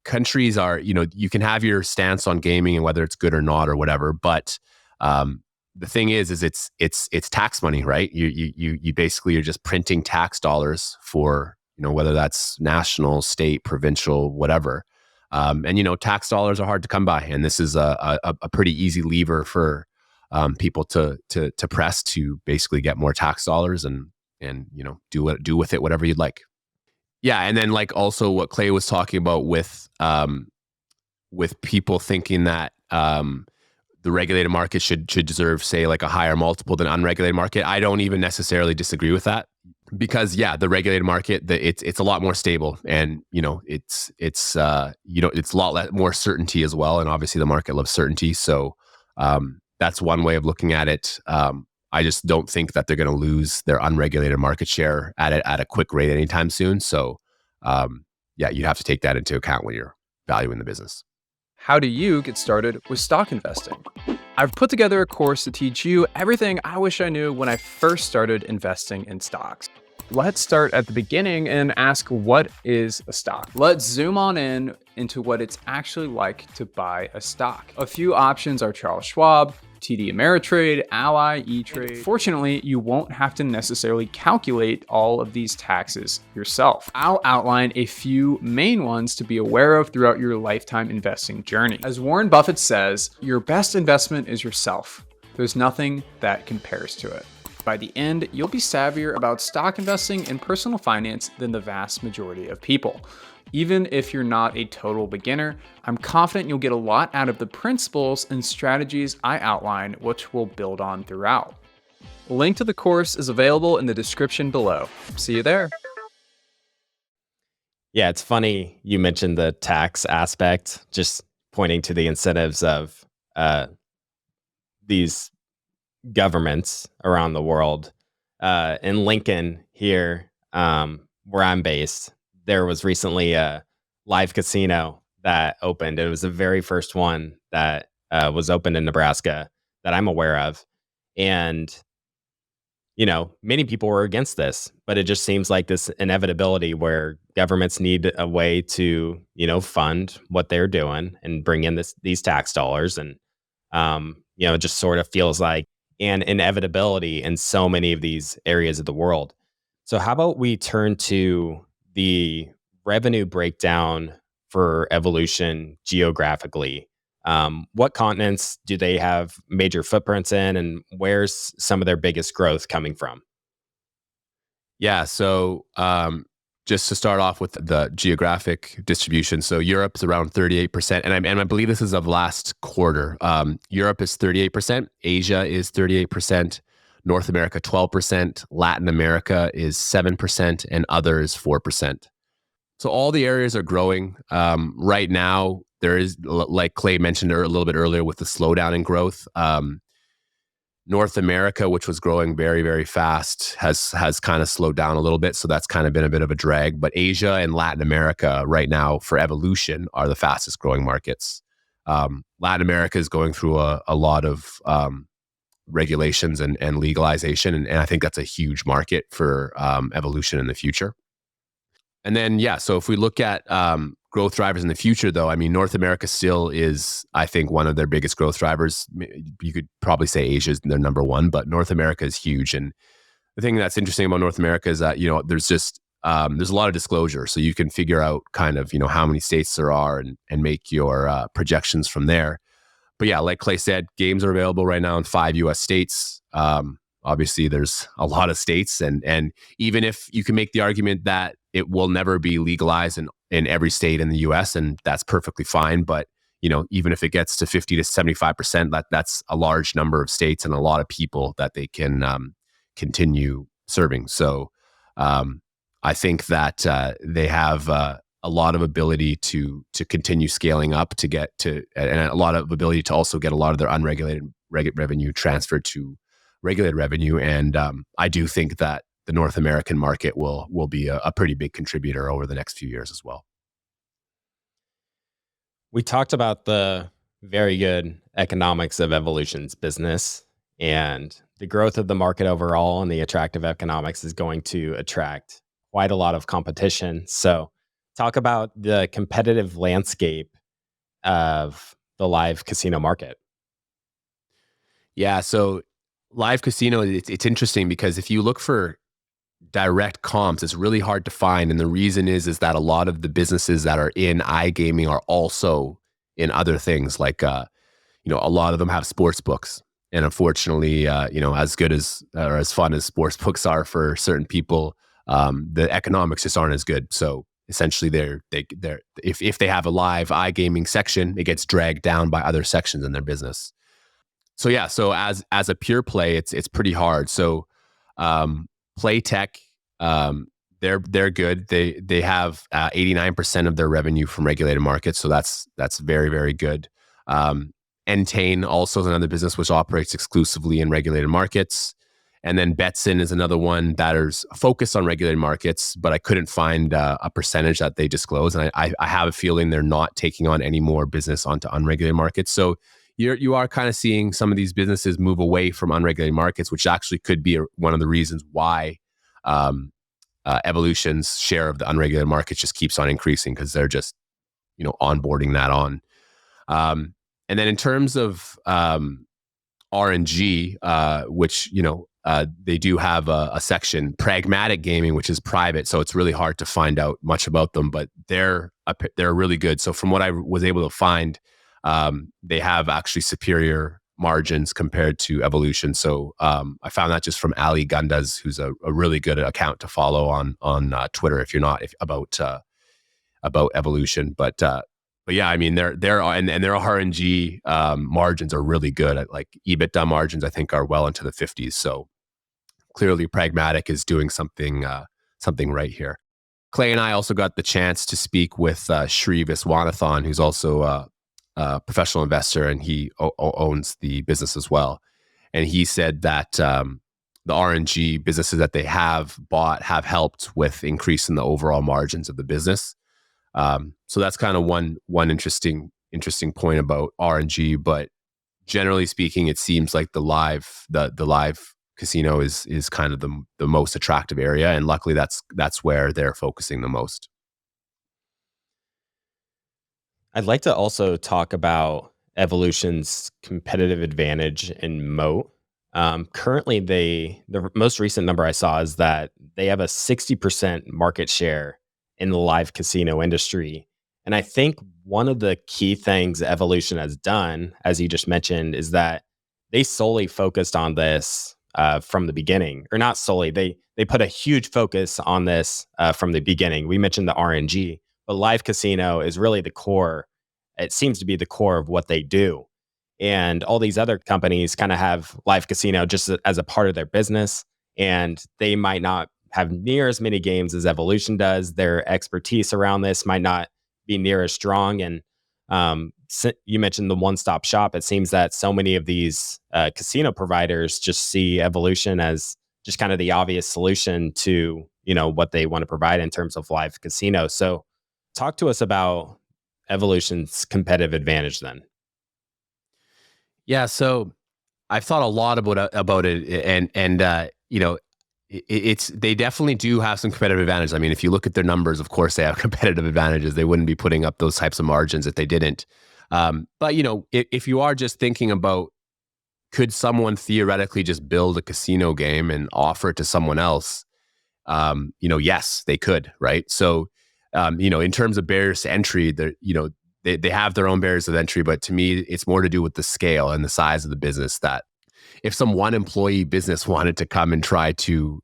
countries are, you can have your stance on gaming and whether it's good or not or whatever, but the thing is it's tax money, right? You basically are just printing tax dollars for whether that's national, state, provincial, whatever. And tax dollars are hard to come by, and this is a pretty easy lever for people to press to basically get more tax dollars and do with it whatever you'd like. Yeah, and then like also what Clay was talking about with people thinking that the regulated market should deserve, say, like a higher multiple than unregulated market. I don't even necessarily disagree with that, because the regulated market, it's a lot more stable, and it's a lot more certainty as well, and obviously the market loves certainty. So that's one way of looking at it. I just don't think that they're going to lose their unregulated market share at a quick rate anytime soon. So you have to take that into account when you're valuing the business. How do you get started with stock investing? I've put together a course to teach you everything I wish I knew when I first started investing in stocks. Let's start at the beginning and ask, what is a stock? Let's zoom on into what it's actually like to buy a stock. A few options are Charles Schwab, TD Ameritrade, Ally, E-Trade. Fortunately, you won't have to necessarily calculate all of these taxes yourself. I'll outline a few main ones to be aware of throughout your lifetime investing journey. As Warren Buffett says, your best investment is yourself. There's nothing that compares to it. By the end, you'll be savvier about stock investing and personal finance than the vast majority of people. Even if you're not a total beginner, I'm confident you'll get a lot out of the principles and strategies I outline, which we'll build on throughout. A link to the course is available in the description below. See you there. Yeah, it's funny you mentioned the tax aspect, just pointing to the incentives of these governments around the world. In Lincoln here, where I'm based, there was recently a live casino that opened. It was the very first one that was opened in Nebraska that I'm aware of. And, many people were against this, but it just seems like this inevitability where governments need a way to, fund what they're doing and bring in these tax dollars. And, it just sort of feels like an inevitability in so many of these areas of the world. So how about we turn to the revenue breakdown for Evolution geographically? What continents do they have major footprints in, and where's some of their biggest growth coming from? Yeah, so just to start off with the geographic distribution, so Europe's around 38%, and I believe this is of last quarter. Europe is 38%, Asia is 38%, North America 12%, Latin America is 7%, and others 4%. So all the areas are growing. Right now, there is, like Clay mentioned a little bit earlier, with the slowdown in growth. North America, which was growing very, very fast, has kind of slowed down a little bit. So that's kind of been a bit of a drag. But Asia and Latin America right now for evolution are the fastest growing markets. Latin America is going through a lot of regulations and legalization. And I think that's a huge market for evolution in the future. And then, yeah, so if we look at growth drivers in the future, though, I mean, North America still is, I think, one of their biggest growth drivers. You could probably say Asia is their number one, but North America is huge. And the thing that's interesting about North America is that, there's just, there's a lot of disclosure. So you can figure out kind of, how many states there are and make your projections from there. But yeah, like Clay said, games are available right now in 5 US states. Obviously, there's a lot of states. And even if you can make the argument that it will never be legalized in every state in the US, and that's perfectly fine. But, even if it gets to 50 to 75%, that's a large number of states and a lot of people that they can continue serving. So I think that they have a lot of ability to continue scaling up to get to, and a lot of ability to also get a lot of their unregulated revenue transferred to regulated revenue. And I do think that the North American market will be a pretty big contributor over the next few years as well. We talked about the very good economics of Evolution's business, and the growth of the market overall and the attractive economics is going to attract quite a lot of competition. So talk about the competitive landscape of the live casino market. Yeah, so live casino, it's interesting because if you look for direct comps, it's really hard to find. And the reason is that a lot of the businesses that are in iGaming are also in other things. Like, a lot of them have sports books. And unfortunately, as good as or as fun as sports books are for certain people, the economics just aren't as good. So essentially, they're if they have a live iGaming section, it gets dragged down by other sections in their business. So yeah, so as a pure play, it's pretty hard. So Playtech, they're good. They have 89% of their revenue from regulated markets, so that's very, very good. Entain also is another business which operates exclusively in regulated markets. And then Betson is another one that is focused on regulated markets, but I couldn't find a percentage that they disclose. And I have a feeling they're not taking on any more business onto unregulated markets. So you are kind of seeing some of these businesses move away from unregulated markets, which actually could be one of the reasons why Evolution's share of the unregulated market just keeps on increasing, because they're just, onboarding that on. And then in terms of RNG, which, they do have a section, pragmatic gaming, which is private. So it's really hard to find out much about them, but they're really good. So from what I was able to find, they have actually superior margins compared to Evolution. So I found that just from Ali Gundas, who's a really good account to follow on Twitter if you're not about Evolution. But yeah, I mean their RNG margins are really good. Like EBITDA margins, I think, are well into the 50s. So clearly, Pragmatic is doing something right here. Clay and I also got the chance to speak with Shri Viswanathan, who's also a professional investor, and he owns the business as well. And he said that the RNG businesses that they have bought have helped with increasing the overall margins of the business. So that's kind of one interesting point about RNG. But generally speaking, it seems like the live casino is kind of the most attractive area, and luckily that's where they're focusing the most. I'd like to also talk about Evolution's competitive advantage and moat. Currently, the most recent number I saw is that they have a 60% market share in the live casino industry. And I think one of the key things Evolution has done, as you just mentioned, is that they solely focused on this from the beginning. Or not solely, they put a huge focus on this from the beginning. We mentioned the RNG, but live casino is really the core. It seems to be the core of what they do. And all these other companies kind of have live casino just as a part of their business. And they might not have near as many games as Evolution does. Their expertise around this might not be near as strong. And You mentioned the one-stop shop. It seems that so many of these casino providers just see Evolution as just kind of the obvious solution to what they want to provide in terms of live casino. So, talk to us about Evolution's competitive advantage then. Yeah, so I've thought a lot about it, and it's they definitely do have some competitive advantage. I mean, if you look at their numbers, of course they have competitive advantages. They wouldn't be putting up those types of margins if they didn't. But if you are just thinking about, could someone theoretically just build a casino game and offer it to someone else? Yes, they could, right? So, in terms of barriers to entry, they have their own barriers of entry, but to me, it's more to do with the scale and the size of the business. That if some one employee business wanted to come and try to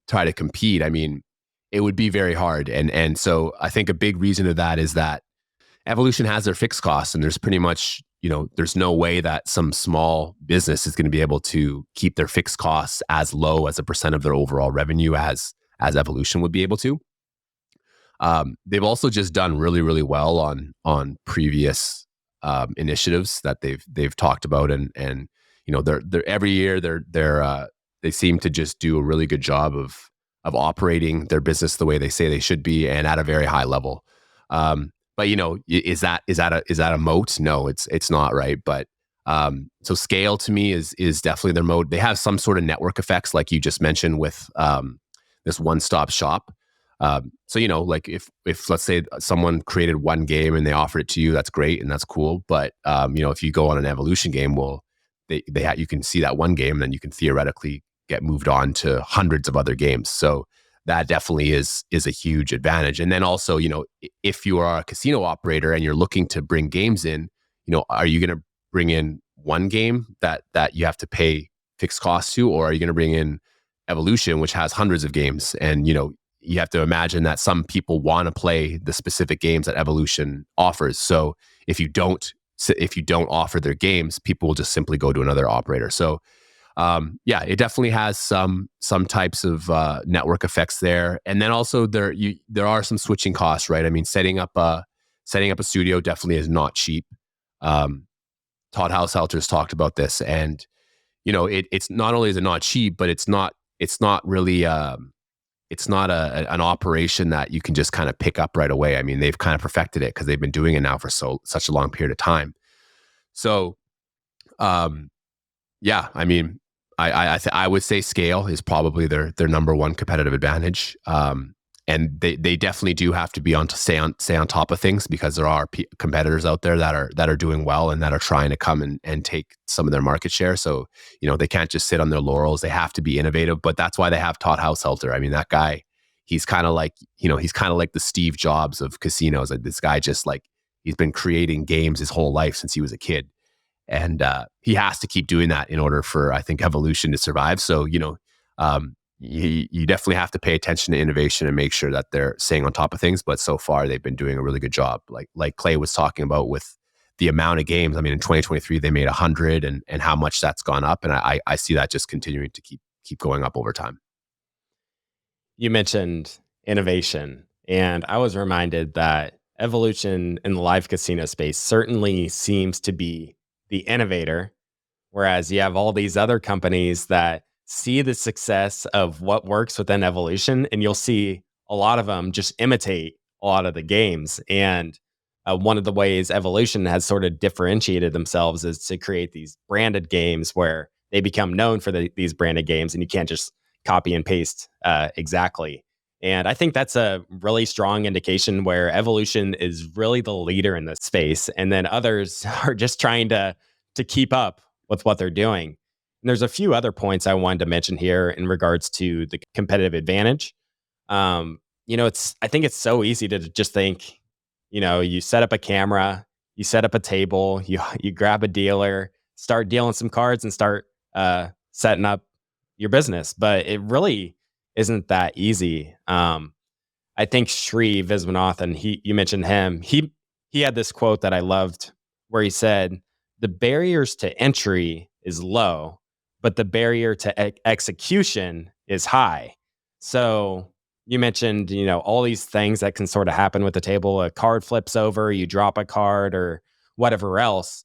compete, I mean, it would be very hard. And so I think a big reason of that is that Evolution has their fixed costs, and there's pretty much, there's no way that some small business is going to be able to keep their fixed costs as low as a percent of their overall revenue as Evolution would be able to. They've also just done really, really well on previous initiatives that they've talked about, and they're every year they seem to just do a really good job of operating their business the way they say they should be, and at a very high level. But is that a moat? No, it's not, right. But so scale to me is definitely their moat. They have some sort of network effects, like you just mentioned, with this one-stop shop. So like if let's say someone created one game and they offered it to you, that's great and that's cool. But if you go on an Evolution game, well, you can see that one game, and then you can theoretically get moved on to hundreds of other games. So that definitely is a huge advantage. And then also, if you are a casino operator and you're looking to bring games in, are you going to bring in one game that you have to pay fixed costs to, or are you going to bring in Evolution, which has hundreds of games? And you have to imagine that some people want to play the specific games that Evolution offers. So if you don't offer their games, people will just simply go to another operator. So it definitely has some types of network effects there. And then also there are some switching costs, right? I mean, setting up a studio definitely is not cheap. Todd Househalter's talked about this, and it's not only is it not cheap, but it's not really it's not an operation that you can just kind of pick up right away. I mean, they've kind of perfected it because they've been doing it now for such a long period of time. So, I mean, I would say scale is probably their number one competitive advantage. And they definitely do have to be stay on top of things, because there are competitors out there that are doing well and that are trying to come and take some of their market share. So they can't just sit on their laurels. They have to be innovative. But that's why they have Todd Househalter. I mean, that guy, he's kind of like the Steve Jobs of casinos. Like, this guy just like, he's been creating games his whole life since he was a kid. And he has to keep doing that in order for, I think, Evolution to survive. So, you definitely have to pay attention to innovation and make sure that they're staying on top of things. But so far, they've been doing a really good job. Like Clay was talking about with the amount of games. I mean, in 2023, they made 100, and how much that's gone up. And I see that just continuing to keep going up over time. You mentioned innovation, and I was reminded that Evolution in the live casino space certainly seems to be the innovator, whereas you have all these other companies that see the success of what works within Evolution, and you'll see a lot of them just imitate a lot of the games. And one of the ways Evolution has sort of differentiated themselves is to create these branded games where they become known for these branded games, and you can't just copy and paste exactly. And I think that's a really strong indication where Evolution is really the leader in this space, and then others are just trying to keep up with what they're doing. And there's a few other points I wanted to mention here in regards to the competitive advantage. I think it's so easy to just think, you set up a camera, you set up a table, you grab a dealer, start dealing some cards, and start setting up your business. But it really isn't that easy. I think Sri Viswanathan, you mentioned him. He had this quote that I loved, where he said, "The barriers to entry is low, but the barrier to execution is high." So You mentioned, all these things that can sort of happen with the table. A card flips over, you drop a card, or whatever else.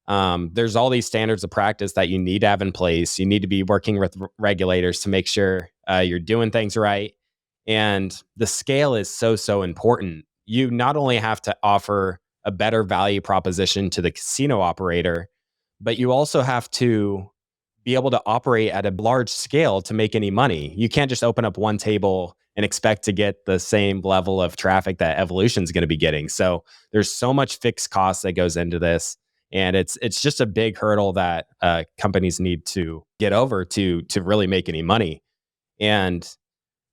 There's all these standards of practice that you need to have in place. You need to be working with regulators to make sure you're doing things right. And the scale is so, so important. You not only have to offer a better value proposition to the casino operator, but you also have to be able to operate at a large scale to make any money. You can't just open up one table and expect to get the same level of traffic that Evolution's going to be getting. So there's so much fixed cost that goes into this, and it's just a big hurdle that companies need to get over to really make any money. And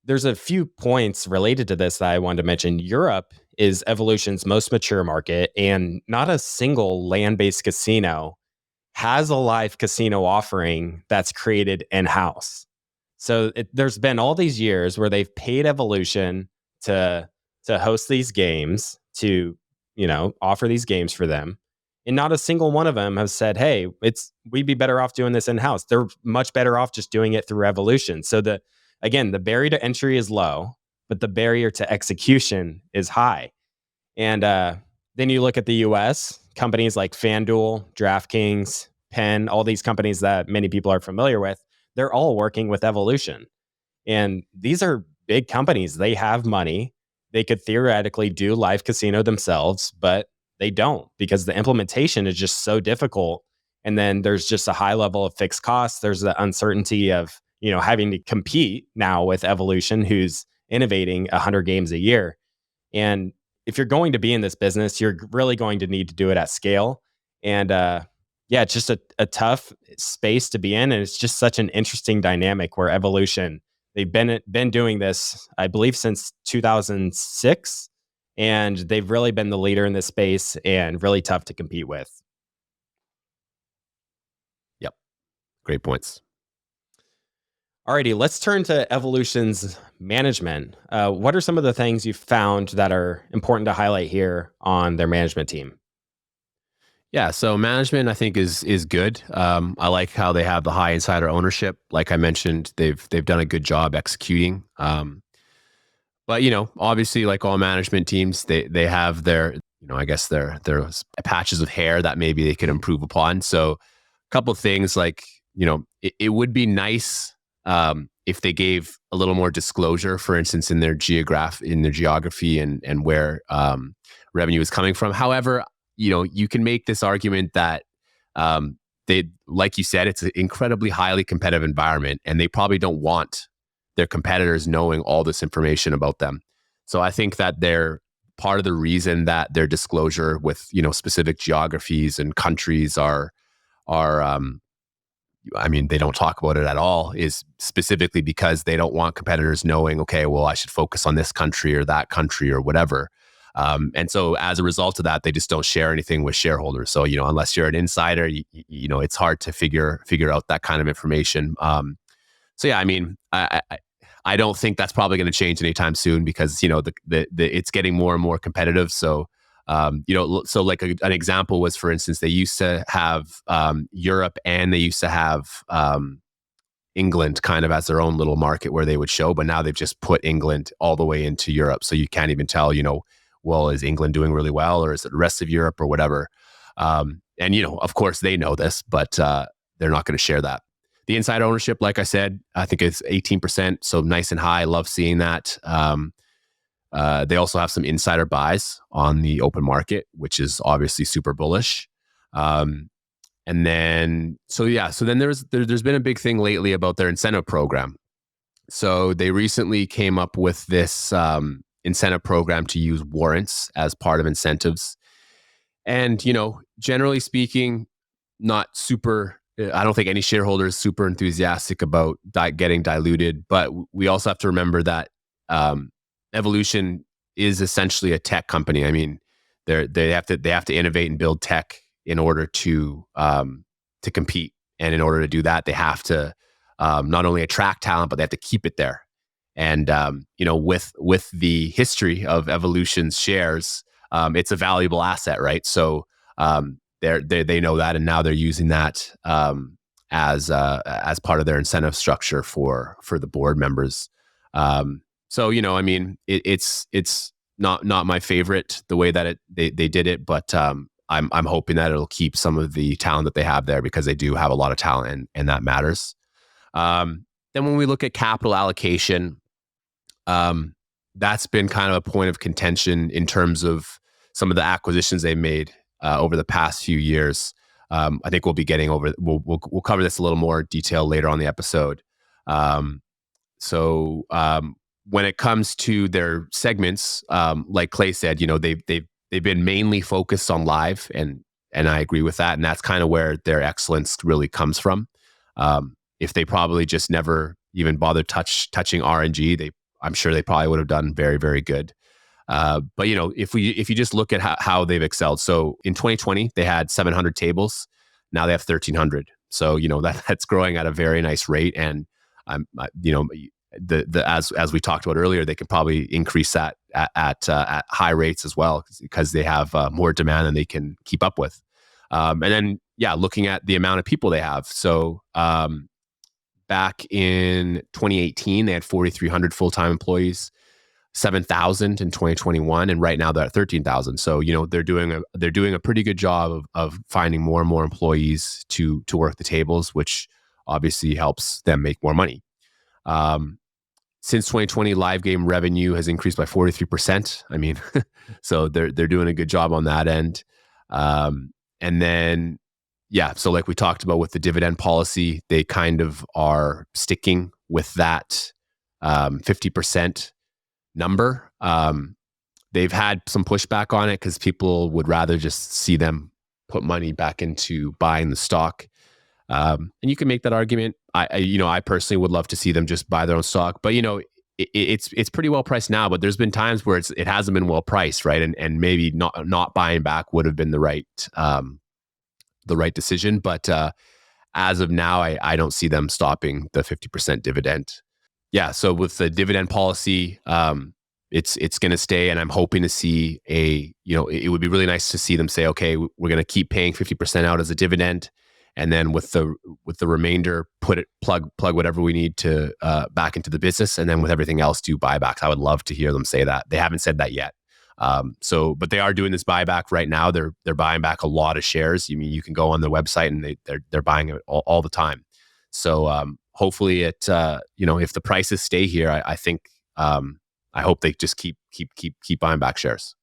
there's a few points related to this that I wanted to mention. Europe is Evolution's most mature market, and not a single land-based casino has a live casino offering that's created in-house. So there's been all these years where they've paid Evolution to host these games, to offer these games for them, and not a single one of them has said, "Hey, we'd be better off doing this in-house." They're much better off just doing it through Evolution. So the barrier to entry is low, but the barrier to execution is high. And then you look at the US, companies like FanDuel, DraftKings, Penn, all these companies that many people are familiar with, they're all working with Evolution. And these are big companies. They have money. They could theoretically do live casino themselves, but they don't, because the implementation is just so difficult. And then there's just a high level of fixed costs. There's the uncertainty of, having to compete now with Evolution, who's innovating 100 games a year. And if you're going to be in this business, you're really going to need to do it at scale. And yeah, it's just a tough space to be in. And it's just such an interesting dynamic where Evolution, they've been doing this, I believe, since 2006. And they've really been the leader in this space and really tough to compete with. Yep. Great points. Alrighty, let's turn to Evolution's management. What are some of the things you've found that are important to highlight here on their management team? Yeah, so management I think is good. I like how they have the high insider ownership. Like I mentioned, they've done a good job executing. But obviously, like all management teams, they have their I guess their patches of hair that maybe they could improve upon. So a couple of things like it would be nice if they gave a little more disclosure, for instance, in their geography and where revenue is coming from. However, you can make this argument that they, like you said, it's an incredibly highly competitive environment, and they probably don't want their competitors knowing all this information about them. So I think that they're part of the reason that their disclosure with specific geographies and countries are I mean, they don't talk about it at all, is specifically because they don't want competitors knowing, okay, well, I should focus on this country or that country or whatever. And so as a result of that, they just don't share anything with shareholders. So, unless you're an insider, it's hard to figure out that kind of information. So yeah, I mean, I don't think that's probably going to change anytime soon, because, it's getting more and more competitive. So, so like an example was, for instance, they used to have Europe, and they used to have England kind of as their own little market where they would show, but now they've just put England all the way into Europe. So you can't even tell, well, is England doing really well, or is it the rest of Europe or whatever? And, of course they know this, but they're not going to share that. The inside ownership, like I said, I think it's 18%. So nice and high. I love seeing that. They also have some insider buys on the open market, which is obviously super bullish. And then, so then there's been a big thing lately about their incentive program. So they recently came up with this incentive program to use warrants as part of incentives. And, generally speaking, not super, I don't think any shareholder is super enthusiastic about getting diluted. But we also have to remember that Evolution is essentially a tech company. I mean, they have to innovate and build tech in order to compete. And in order to do that, they have to not only attract talent, but they have to keep it there. And with the history of Evolution's shares, it's a valuable asset, right? So they know that, and now they're using that as part of their incentive structure for the board members. So, I mean, it's not my favorite the way that they did it, but I'm hoping that it'll keep some of the talent that they have there because they do have a lot of talent and that matters. Then when we look at capital allocation, um, that's been kind of a point of contention in terms of some of the acquisitions they made over the past few years. I think we'll be getting over. We'll cover this a little more detail later on the episode. Um, so when it comes to their segments, like Clay said, they've been mainly focused on live, and I agree with that, and that's kind of where their excellence really comes from. If they probably just never even bothered touching RNG, I'm sure they probably would have done very, very good. But if you just look at how they've excelled, so in 2020 they had 700 tables, now they have 1,300. So that's growing at a very nice rate, and I'm as we talked about earlier, they could probably increase that at high rates as well because they have more demand than they can keep up with. And then looking at the amount of people they have, so back in 2018 they had 4,300 full-time employees, 7,000 in 2021, and right now they're at 13,000. So they're doing a pretty good job of finding more and more employees to work the tables, which obviously helps them make more money. Since 2020, live game revenue has increased by 43%. I mean, so they're doing a good job on that end. And then so like we talked about with the dividend policy, they kind of are sticking with that 50% number. They've had some pushback on it because people would rather just see them put money back into buying the stock. And you can make that argument. I personally would love to see them just buy their own stock, but it's pretty well priced now. But there's been times where it hasn't been well priced, right? And maybe not buying back would have been the right decision. But as of now, I don't see them stopping the 50% dividend. Yeah. So with the dividend policy, it's going to stay, and I'm hoping to see it would be really nice to see them say, okay, we're going to keep paying 50% out as a dividend, and then with the remainder, plug whatever we need to back into the business, and then with everything else, do buybacks. I would love to hear them say that. They haven't said that yet. But they are doing this buyback right now. They're buying back a lot of shares. You mean you can go on their website and they're buying it all the time. So hopefully if the prices stay here, I think I hope they just keep buying back shares.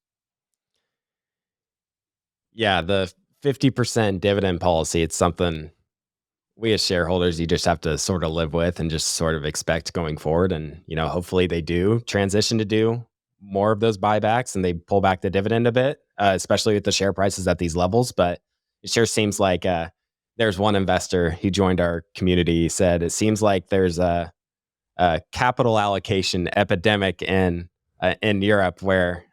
Yeah, the 50% dividend policy, it's something we as shareholders, you just have to sort of live with and just sort of expect going forward. And, hopefully they do transition to do more of those buybacks and they pull back the dividend a bit, especially with the share prices at these levels. But it sure seems like there's one investor who joined our community, said it seems like there's a capital allocation epidemic in Europe where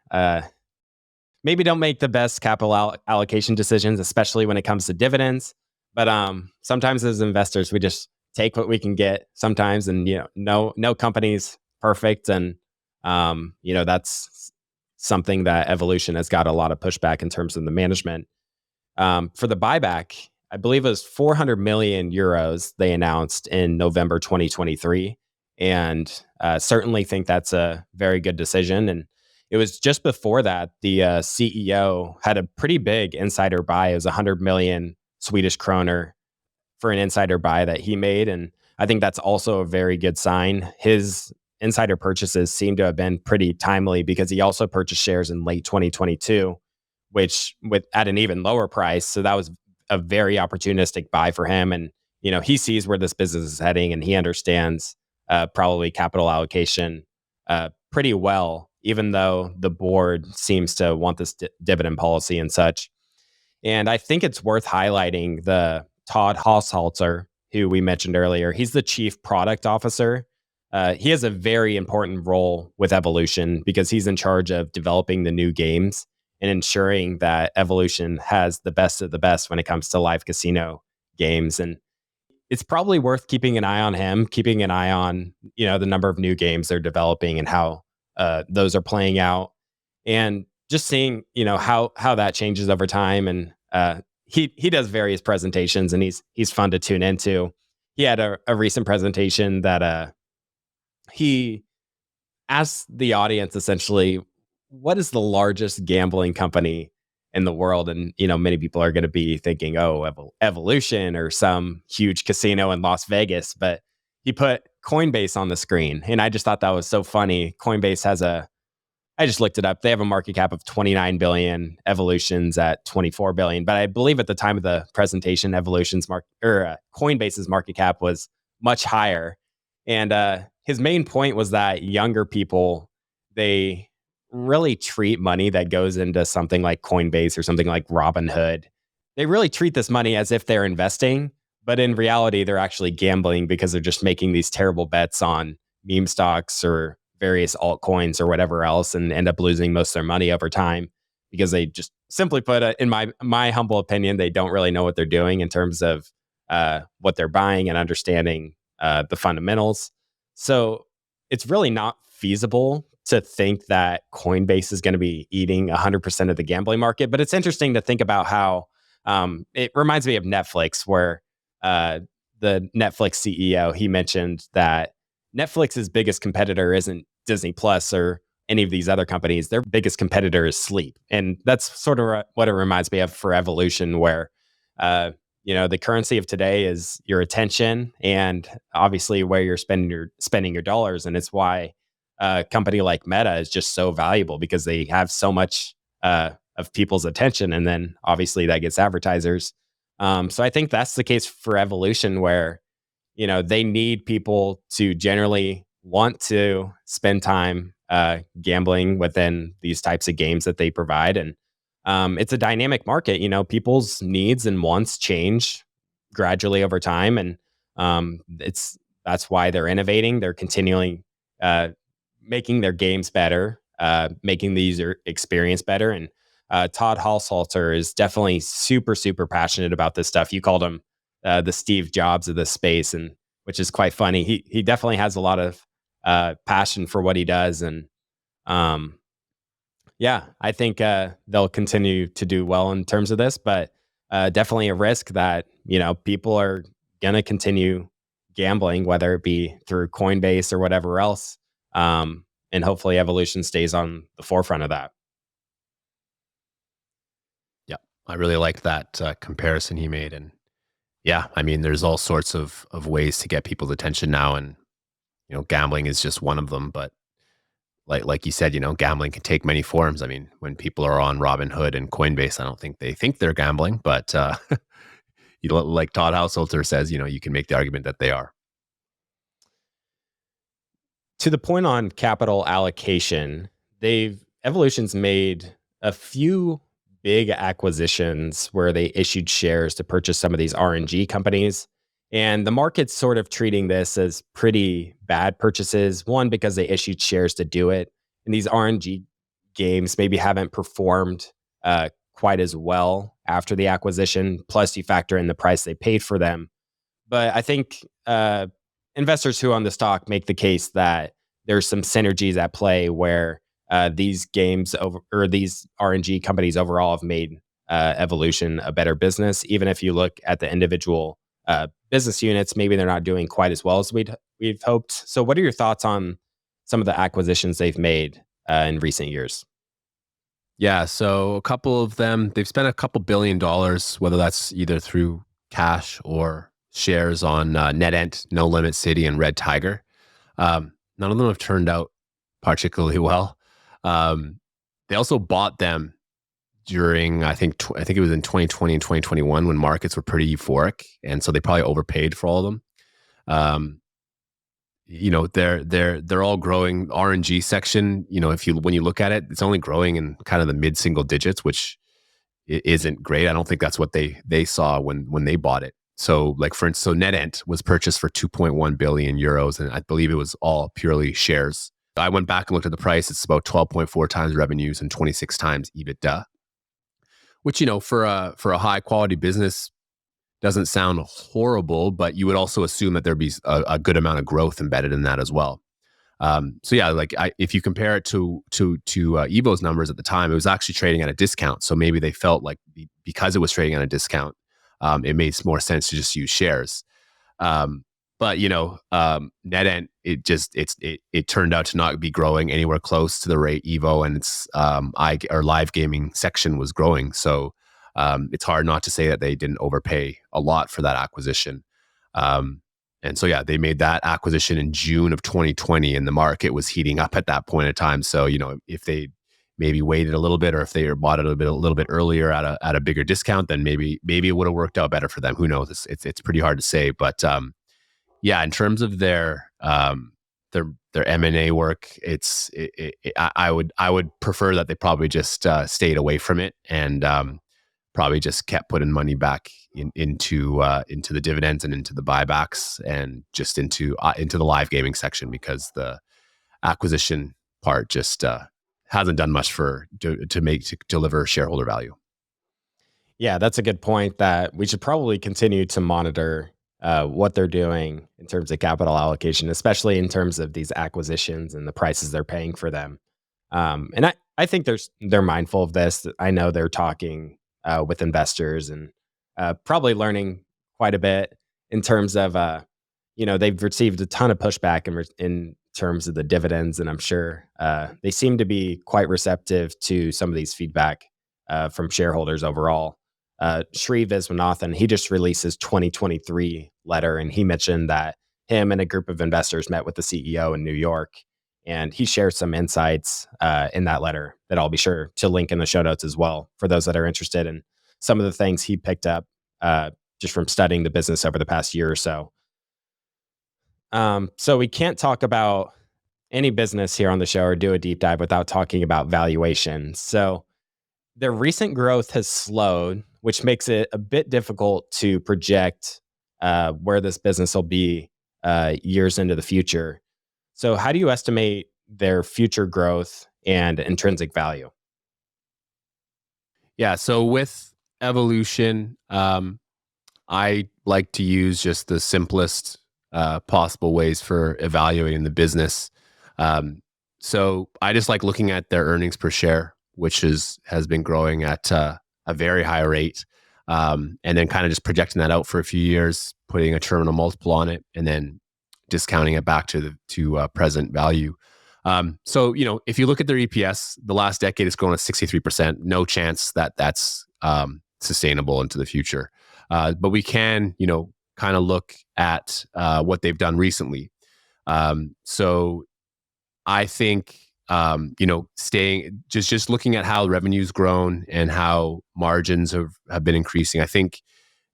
maybe don't make the best capital allocation decisions, especially when it comes to dividends. But sometimes as investors, we just take what we can get sometimes, and no company's perfect, and that's something that Evolution has got a lot of pushback in terms of the management. For the buyback, I believe it was 400 million euros they announced in November 2023, and certainly think that's a very good decision. And it was just before that the CEO had a pretty big insider buy. It was 100 million Swedish kroner for an insider buy that he made, and I think that's also a very good sign. His insider purchases seem to have been pretty timely because he also purchased shares in late 2022, which at an even lower price. So that was a very opportunistic buy for him. And, he sees where this business is heading, and he understands probably capital allocation pretty well, even though the board seems to want this dividend policy and such. And I think it's worth highlighting the Todd Haushalter, who we mentioned earlier. He's the chief product officer. He has a very important role with Evolution because he's in charge of developing the new games and ensuring that Evolution has the best of the best when it comes to live casino games. And it's probably worth keeping an eye on him, keeping an eye on, the number of new games they're developing and how those are playing out, and just seeing, how that changes over time. And he does various presentations, and he's fun to tune into. He had a recent presentation that he ask the audience essentially, what is the largest gambling company in the world? And, many people are going to be thinking, oh, Evolution or some huge casino in Las Vegas. But he put Coinbase on the screen. And I just thought that was so funny. Coinbase has I just looked it up. They have a market cap of 29 billion, Evolution's at 24 billion. But I believe at the time of the presentation, Coinbase's market cap was much higher. And his main point was that younger people, they really treat money that goes into something like Coinbase or something like Robinhood. They really treat this money as if they're investing, but in reality, they're actually gambling because they're just making these terrible bets on meme stocks or various altcoins or whatever else, and end up losing most of their money over time because they just simply put, in my humble opinion, they don't really know what they're doing in terms of what they're buying and understanding the fundamentals. So it's really not feasible to think that Coinbase is going to be eating 100% of the gambling market. But it's interesting to think about how it reminds me of Netflix, where the Netflix CEO, he mentioned that Netflix's biggest competitor isn't Disney Plus or any of these other companies. Their biggest competitor is sleep. And that's sort of what it reminds me of for Evolution, where, the currency of today is your attention and obviously where you're spending your dollars. And it's why a company like Meta is just so valuable, because they have so much of people's attention. And then obviously that gets advertisers. So I think that's the case for Evolution, where they need people to generally want to spend time gambling within these types of games that they provide. And it's a dynamic market. People's needs and wants change gradually over time. And that's why they're innovating. They're continually making their games better, making the user experience better. And Todd Haushalter is definitely super, super passionate about this stuff. You called him the Steve Jobs of this space, and which is quite funny. He definitely has a lot of passion for what he does, and I think they'll continue to do well in terms of this. But definitely a risk that people are gonna continue gambling, whether it be through Coinbase or whatever else, and hopefully Evolution stays on the forefront of that. Yeah, I really liked that comparison he made. And yeah, I mean, there's all sorts of ways to get people's attention now, and gambling is just one of them. But like you said, gambling can take many forms. I mean, when people are on Robinhood and Coinbase, I don't think they think they're gambling, but like Todd Haushalter says, you can make the argument that they are. To the point on capital allocation, Evolution's made a few big acquisitions where they issued shares to purchase some of these RNG companies. And the market's sort of treating this as pretty bad purchases. One, because they issued shares to do it. And these RNG games maybe haven't performed quite as well after the acquisition. Plus, you factor in the price they paid for them. But I think investors who own the stock make the case that there's some synergies at play where these these RNG companies overall have made Evolution a better business. Even if you look at the individual business units, maybe they're not doing quite as well as we've hoped. So what are your thoughts on some of the acquisitions they've made in recent years? Yeah, so a couple of them, they've spent a couple $1 billion, whether that's either through cash or shares on NetEnt, No Limit City, and Red Tiger. None of them have turned out particularly well. They also bought them during, I think it was in 2020 and 2021 when markets were pretty euphoric, and so they probably overpaid for all of them. They're all growing. RNG section, when you look at it, it's only growing in kind of the mid single digits, which isn't great. I don't think that's what they saw when they bought it. So, like for instance, NetEnt was purchased for 2.1 billion euros, and I believe it was all purely shares. I went back and looked at the price. It's about 12.4 times revenues and 26 times EBITDA, which for a high quality business doesn't sound horrible, but you would also assume that there'd be a good amount of growth embedded in that as well. So yeah, if you compare it to Evo's numbers at the time, it was actually trading at a discount. So maybe they felt like because it was trading at a discount, it made more sense to just use shares. But NetEnt, it turned out to not be growing anywhere close to the rate Evo and its our live gaming section was growing. So it's hard not to say that they didn't overpay a lot for that acquisition. And so yeah, they made that acquisition in June of 2020, and the market was heating up at that point in time. So if they maybe waited a little bit, or if they bought it a little bit earlier at a bigger discount, then maybe it would have worked out better for them. Who knows? It's pretty hard to say, but yeah, in terms of their M&A work, I would prefer that they probably just stayed away from it and probably just kept putting money back into the dividends and into the buybacks and just into the live gaming section, because the acquisition part just hasn't done much to deliver shareholder value. Yeah, that's a good point that we should probably continue to monitor what they're doing in terms of capital allocation, especially in terms of these acquisitions and the prices they're paying for them. And I think they're mindful of this. I know they're talking with investors and probably learning quite a bit in terms of, they've received a ton of pushback in terms of the dividends. And I'm sure they seem to be quite receptive to some of these feedback from shareholders overall. Sri Viswanathan, he just released his 2023 letter, and he mentioned that him and a group of investors met with the CEO in New York, and he shared some insights in that letter that I'll be sure to link in the show notes as well for those that are interested in some of the things he picked up just from studying the business over the past year or so. So we can't talk about any business here on the show or do a deep dive without talking about valuation. So their recent growth has slowed, which makes it a bit difficult to project where this business will be years into the future. So how do you estimate their future growth and intrinsic value? Yeah, so with evolution, I like to use just the simplest possible ways for evaluating the business. So I just like looking at their earnings per share, which has been growing at a very high rate, and then kind of just projecting that out for a few years, putting a terminal multiple on it, and then discounting it back to present value. So if you look at their EPS, the last decade it's grown at 63%. No chance that that's sustainable into the future. But we can, kind of look at what they've done recently. So I think, staying just looking at how revenue's grown and how margins have been increasing, I think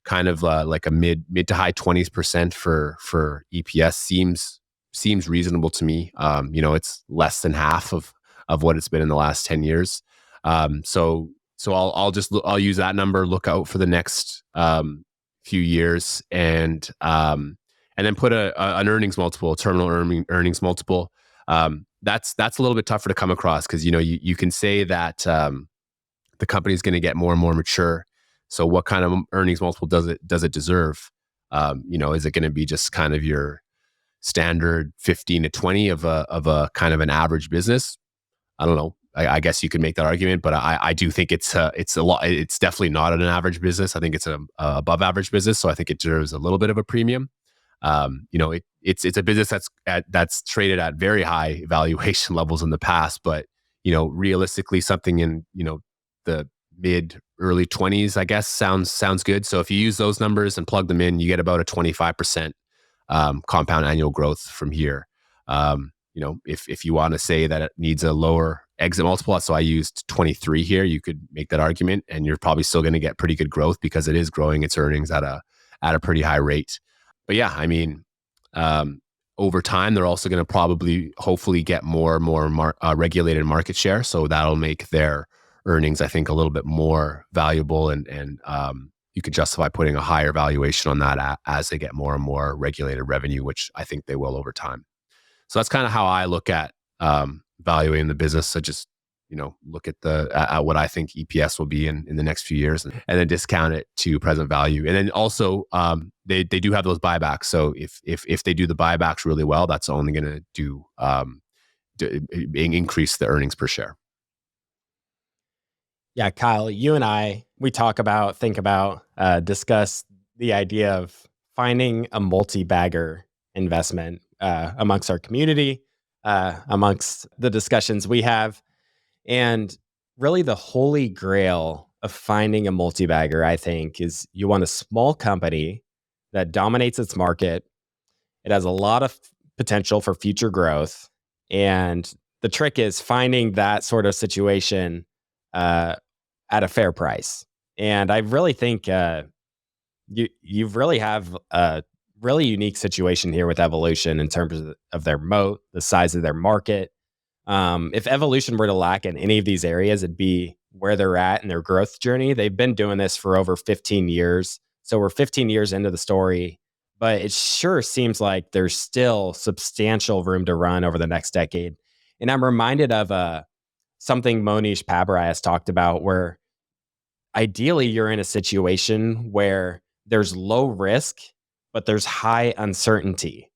kind of like a mid to high 20% for EPS seems reasonable to me. It's less than half of what it's been in the last 10 years. So I'll use that number, look out for the next few years, and then put an earnings multiple, terminal earnings multiple. That's a little bit tougher to come across, because you can say that the company is going to get more and more mature. So what kind of earnings multiple does it deserve? Is it going to be just kind of your standard 15 to 20 of a kind of an average business? I don't know. I guess you could make that argument, but I do think it's a lot. It's definitely not an average business. I think it's an above average business. So I think it deserves a little bit of a premium. It's a business that's traded at very high valuation levels in the past, but realistically, something in the mid early 20s, I guess sounds good. So if you use those numbers and plug them in, you get about a 25% compound annual growth from here. If you want to say that it needs a lower exit multiple, so I used 23 here, you could make that argument, and you're probably still going to get pretty good growth because it is growing its earnings at a pretty high rate. But yeah, I mean, over time, they're also going to hopefully get more and more regulated market share. So that'll make their earnings, I think, a little bit more valuable, and you could justify putting a higher valuation on that as they get more and more regulated revenue, which I think they will over time. So that's kind of how I look at valuing the business. So just look at what I think EPS will be in the next few years, and then discount it to present value. And then also they do have those buybacks. So if they do the buybacks really well, that's only going to increase the earnings per share. Yeah, Kyle, you and I, we discuss the idea of finding a multi-bagger investment amongst our community, amongst the discussions we have. And really, the holy grail of finding a multi-bagger, I think, is you want a small company that dominates its market. It has a lot of potential for future growth. And the trick is finding that sort of situation uh, at a fair price. And I really think you really have a really unique situation here with Evolution in terms of their moat, the size of their market. If Evolution were to lack in any of these areas, it'd be where they're at in their growth journey. They've been doing this for over 15 years. So we're 15 years into the story, but it sure seems like there's still substantial room to run over the next decade. And I'm reminded of something Monish Pabrai has talked about, where ideally you're in a situation where there's low risk, but there's high uncertainty.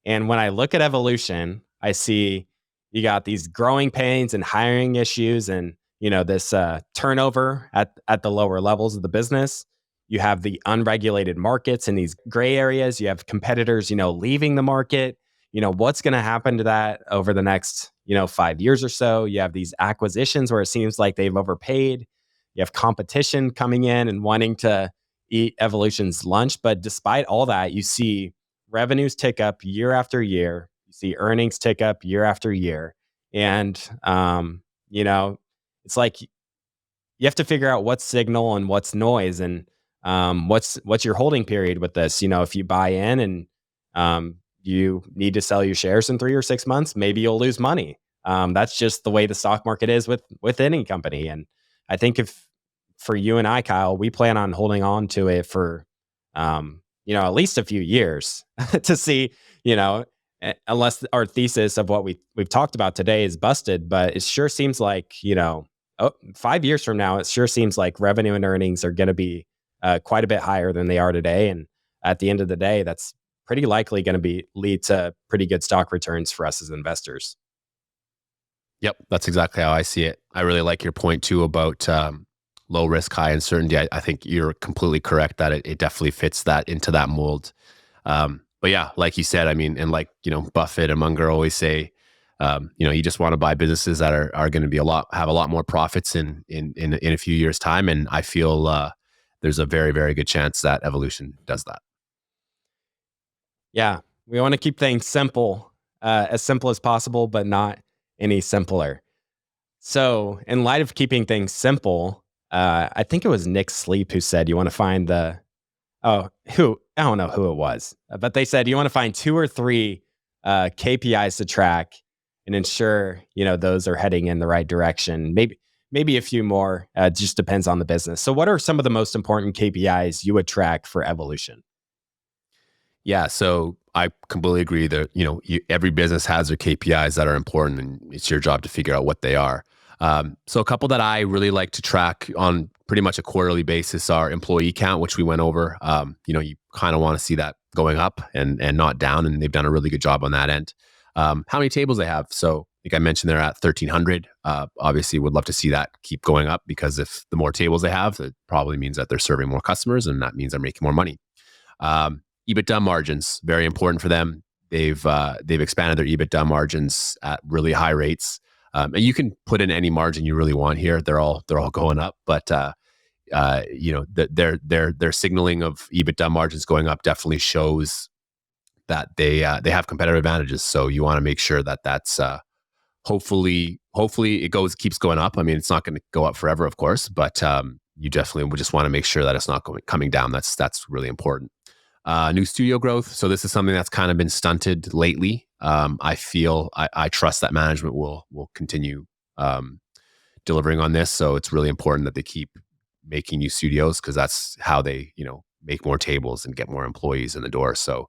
And when I look at Evolution, I see you got these growing pains and hiring issues, and this turnover at the lower levels of the business. You have the unregulated markets in these gray areas. You have competitors, leaving the market. What's going to happen to that over the next 5 years or so? You have these acquisitions where it seems like they've overpaid. You have competition coming in and wanting to eat Evolution's lunch. But despite all that, you see revenues tick up year after year. You see earnings tick up year after year. And, it's like you have to figure out what's signal and what's noise, and what's your holding period with this. If you buy in and you need to sell your shares in 3 or 6 months, maybe you'll lose money. That's just the way the stock market is with any company. And I think if for you and I, Kyle, we plan on holding on to it for at least a few years to see, unless our thesis of what we've talked about today is busted. But it sure seems like, 5 years from now, it sure seems like revenue and earnings are going to be quite a bit higher than they are today. And at the end of the day, that's pretty likely going to lead to pretty good stock returns for us as investors. Yep, that's exactly how I see it. I really like your point too about low risk, high uncertainty. I think you're completely correct that it definitely fits that into that mold. But yeah, like you said, I mean, and like, Buffett and Munger always say, you just want to buy businesses that are going to have a lot more profits in a few years' time. And I feel there's a very, very good chance that Evolution does that. Yeah, we want to keep things simple as possible, but not any simpler. So, in light of keeping things simple, I think it was Nick Sleep who said you want to find I don't know who it was, but they said you want to find 2 or 3 KPIs to track and ensure those are heading in the right direction. Maybe a few more. Just depends on the business. So, what are some of the most important KPIs you would track for Evolution? Yeah, so I completely agree that every business has their KPIs that are important, and it's your job to figure out what they are. So a couple that I really like to track on pretty much a quarterly basis are employee count, which we went over. You kind of want to see that going up and not down, and they've done a really good job on that end. How many tables they have? So like I mentioned, they're at 1,300. Obviously, would love to see that keep going up, because if the more tables they have, it probably means that they're serving more customers, and that means they're making more money. EBITDA margins, very important for them. They've expanded their EBITDA margins at really high rates. And you can put in any margin you really want here. They're all going up, but their signaling of EBITDA margins going up definitely shows that they have competitive advantages. So you want to make sure that that's hopefully it keeps going up. I mean, it's not going to go up forever, of course, but you definitely would just want to make sure that it's not coming down. That's really important. New studio growth. So this is something that's kind of been stunted lately. I trust that management will continue delivering on this. So it's really important that they keep making new studios, because that's how they make more tables and get more employees in the door. So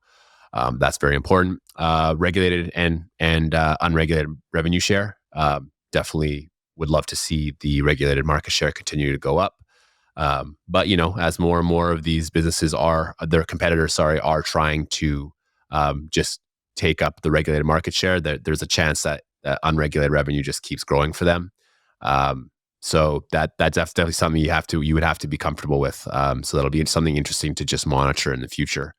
that's very important. Regulated and unregulated revenue share. Definitely would love to see the regulated market share continue to go up. But as more and more of these businesses their competitors, are trying to just take up the regulated market share, there's a chance that unregulated revenue just keeps growing for them. So that's definitely something you would have to be comfortable with. So that'll be something interesting to just monitor in the future.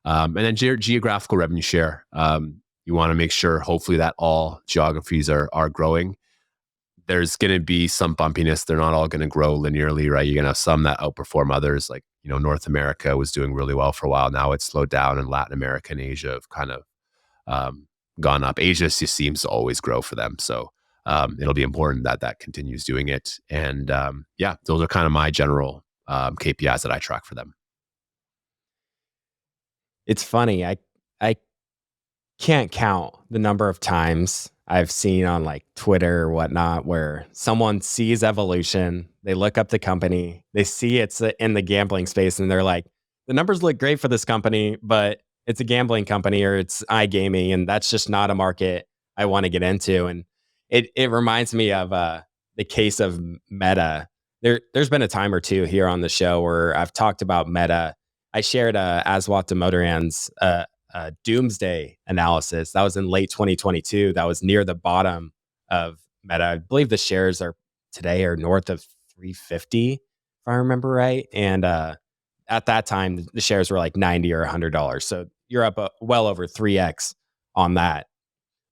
And then geographical revenue share. You want to make sure, hopefully, that all geographies are growing. There's going to be some bumpiness. They're not all going to grow linearly, right? You're going to have some that outperform others. Like, North America was doing really well for a while. Now it's slowed down, and Latin America and Asia have kind of gone up. Asia just seems to always grow for them. So it'll be important that continues doing it. And those are kind of my general KPIs that I track for them. It's funny. I can't count the number of times I've seen on like Twitter or whatnot where someone sees evolution, they look up the company, they see it's in the gambling space, and they're like, the numbers look great for this company, but it's a gambling company or it's iGaming, and that's just not a market I want to get into. And it reminds me of the case of Meta. There's been a time or two here on the show where I've talked about Meta. I shared Aswath Damodaran's doomsday analysis. That was in late 2022. That was near the bottom of Meta. I believe the shares today north of 350, if I remember right. And at that time, the shares were like $90 or $100. So you're up well over 3x on that.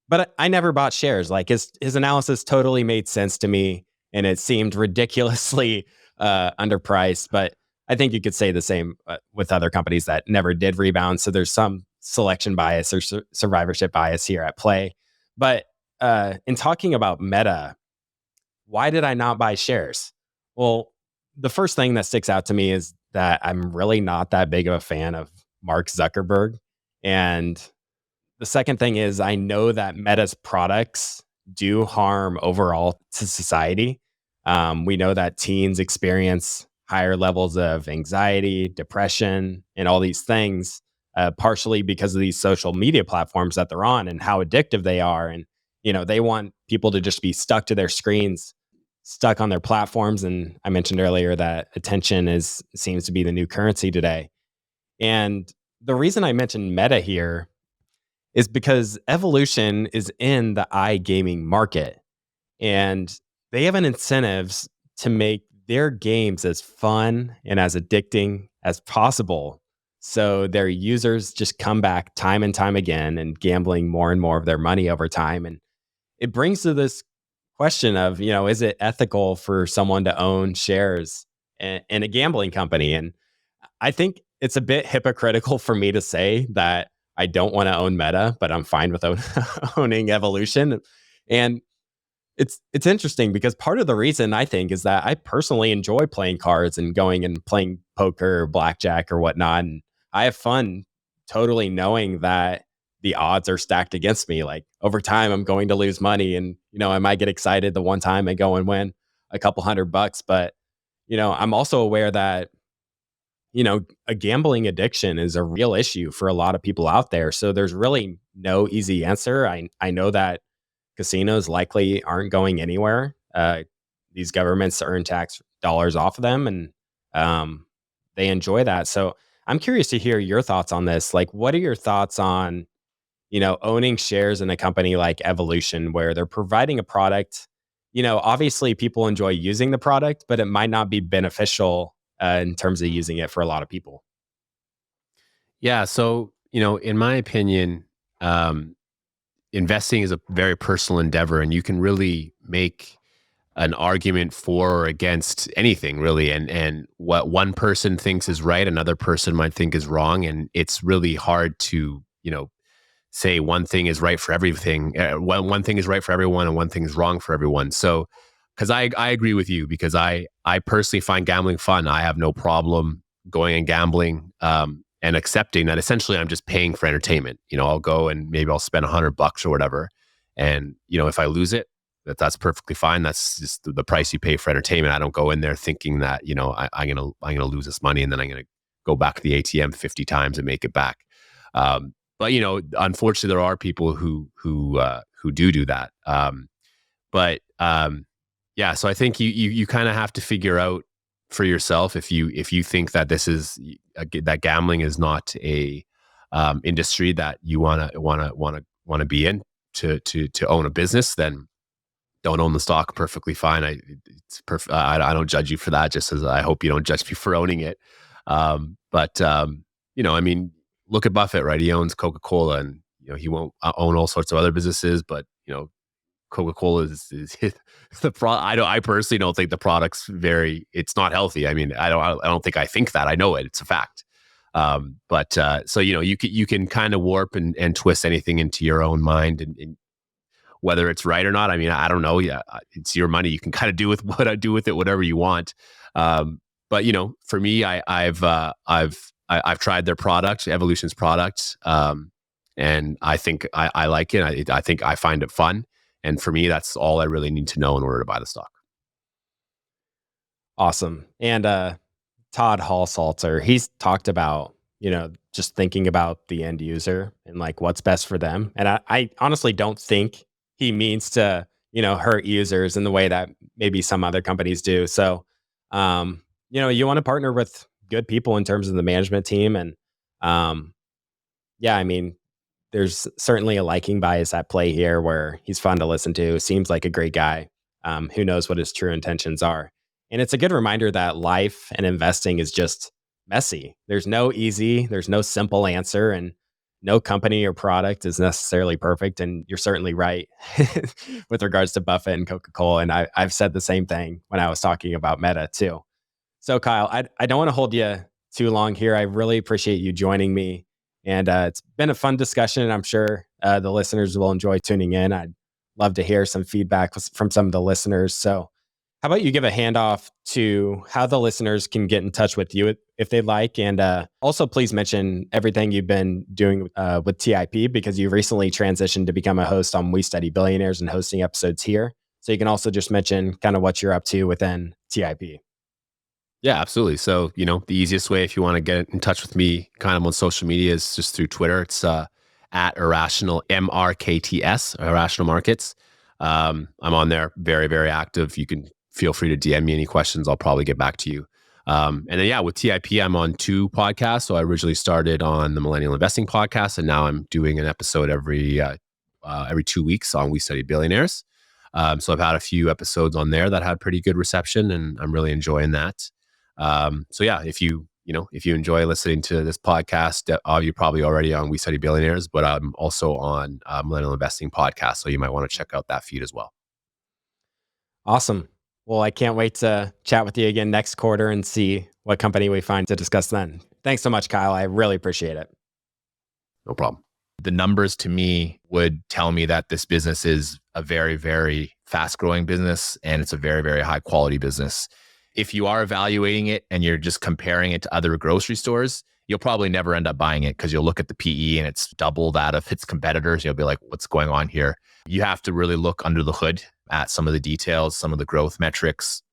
But I never bought shares. Like his analysis totally made sense to me, and it seemed ridiculously underpriced. But I think you could say the same with other companies that never did rebound. So there's some selection bias or survivorship bias here at play. But in talking about Meta, why did I not buy shares? Well, the first thing that sticks out to me is that I'm really not that big of a fan of Mark Zuckerberg. And the second thing is I know that Meta's products do harm overall to society. We know that teens experience higher levels of anxiety, depression, and all these things, partially because of these social media platforms that they're on and how addictive they are. And, they want people to just be stuck to their screens, stuck on their platforms. And I mentioned earlier that attention seems to be the new currency today. And the reason I mentioned Meta here is because Evolution is in the iGaming market, and they have an incentives to make their games as fun and as addicting as possible. So their users just come back time and time again and gambling more and more of their money over time. And it brings to this question of, is it ethical for someone to own shares in a gambling company? And I think it's a bit hypocritical for me to say that I don't want to own Meta, but I'm fine with owning Evolution. And it's interesting because part of the reason I think is that I personally enjoy playing cards and going and playing poker or blackjack or whatnot. And I have fun totally knowing that the odds are stacked against me. Like over time, I'm going to lose money, and I might get excited the one time and go and win a couple $100. But I'm also aware that a gambling addiction is a real issue for a lot of people out there. So there's really no easy answer. I know that casinos likely aren't going anywhere. These governments earn tax dollars off of them, and they enjoy that. So I'm curious to hear your thoughts on this. Like, what are your thoughts on, owning shares in a company like Evolution, where they're providing a product? Obviously people enjoy using the product, but it might not be beneficial in terms of using it for a lot of people. Yeah. So, in my opinion, investing is a very personal endeavor, and you can really make an argument for or against anything, really. And what one person thinks is right, another person might think is wrong. And it's really hard to, say one thing is right for everything. One thing is right for everyone and one thing is wrong for everyone. So, because I agree with you, because I personally find gambling fun. I have no problem going and gambling and accepting that essentially I'm just paying for entertainment. I'll go and maybe I'll spend $100 or whatever. And, if I lose it, that's perfectly fine. That's just the price you pay for entertainment. I don't go in there thinking that, I'm gonna lose this money and then I'm gonna go back to the ATM 50 times and make it back. But unfortunately, there are people who do that. Yeah. So I think you kind of have to figure out for yourself if you think that that gambling is not a industry that you want to be in to own a business, then don't own the stock. Perfectly fine. It's perfect. I don't judge you for that. Just as I hope you don't judge me for owning it. I mean, look at Buffett, right? He owns Coca-Cola, and he won't own all sorts of other businesses, but Coca-Cola is the product. I personally don't think the product's it's not healthy. I mean, I think that. I know it. It's a fact. But so you can kind of warp and twist anything into your own mind, and whether it's right or not. I mean, I don't know. Yeah, it's your money. You can kind of do with it whatever you want. But for me, I've tried their product, Evolution's product, and I think I like it. I think I find it fun. And for me, that's all I really need to know in order to buy the stock. Awesome. And Todd Hallsalter, he's talked about, just thinking about the end user and like what's best for them. And I honestly don't think he means to, hurt users in the way that maybe some other companies do. So, you want to partner with good people in terms of the management team. And yeah, I mean, there's certainly a liking bias at play here where he's fun to listen to, seems like a great guy. Who knows what his true intentions are. And it's a good reminder that life and investing is just messy. There's no simple answer, and no company or product is necessarily perfect. And you're certainly right with regards to Buffett and Coca-Cola. And I've said the same thing when I was talking about Meta too. So Kyle, I don't want to hold you too long here. I really appreciate you joining me. And it's been a fun discussion, and I'm sure the listeners will enjoy tuning in. I'd love to hear some feedback from some of the listeners. So how about you give a handoff to how the listeners can get in touch with you if they'd like? And also, please mention everything you've been doing with TIP, because you recently transitioned to become a host on We Study Billionaires and hosting episodes here. So you can also just mention kind of what you're up to within TIP. Yeah, absolutely. So, the easiest way if you want to get in touch with me kind of on social media is just through Twitter. It's at Irrational MRKTS, Irrational Markets. I'm on there, very, very active. You can feel free to DM me any questions. I'll probably get back to you. And then, yeah, with TIP, I'm on 2 podcasts. So I originally started on the Millennial Investing Podcast, and now I'm doing an episode every 2 weeks on We Study Billionaires. So I've had a few episodes on there that had pretty good reception, and I'm really enjoying that. So yeah, if you enjoy listening to this podcast, you're probably already on We Study Billionaires, but I'm also on Millennial Investing Podcast. So you might want to check out that feed as well. Awesome. Well, I can't wait to chat with you again next quarter and see what company we find to discuss then. Thanks so much, Kyle. I really appreciate it. No problem. The numbers to me would tell me that this business is a very, very fast growing business, and it's a very, very high quality business. If you are evaluating it and you're just comparing it to other grocery stores, you'll probably never end up buying it, because you'll look at the PE and it's double that of its competitors. You'll be like, what's going on here? You have to really look under the hood at some of the details, some of the growth metrics.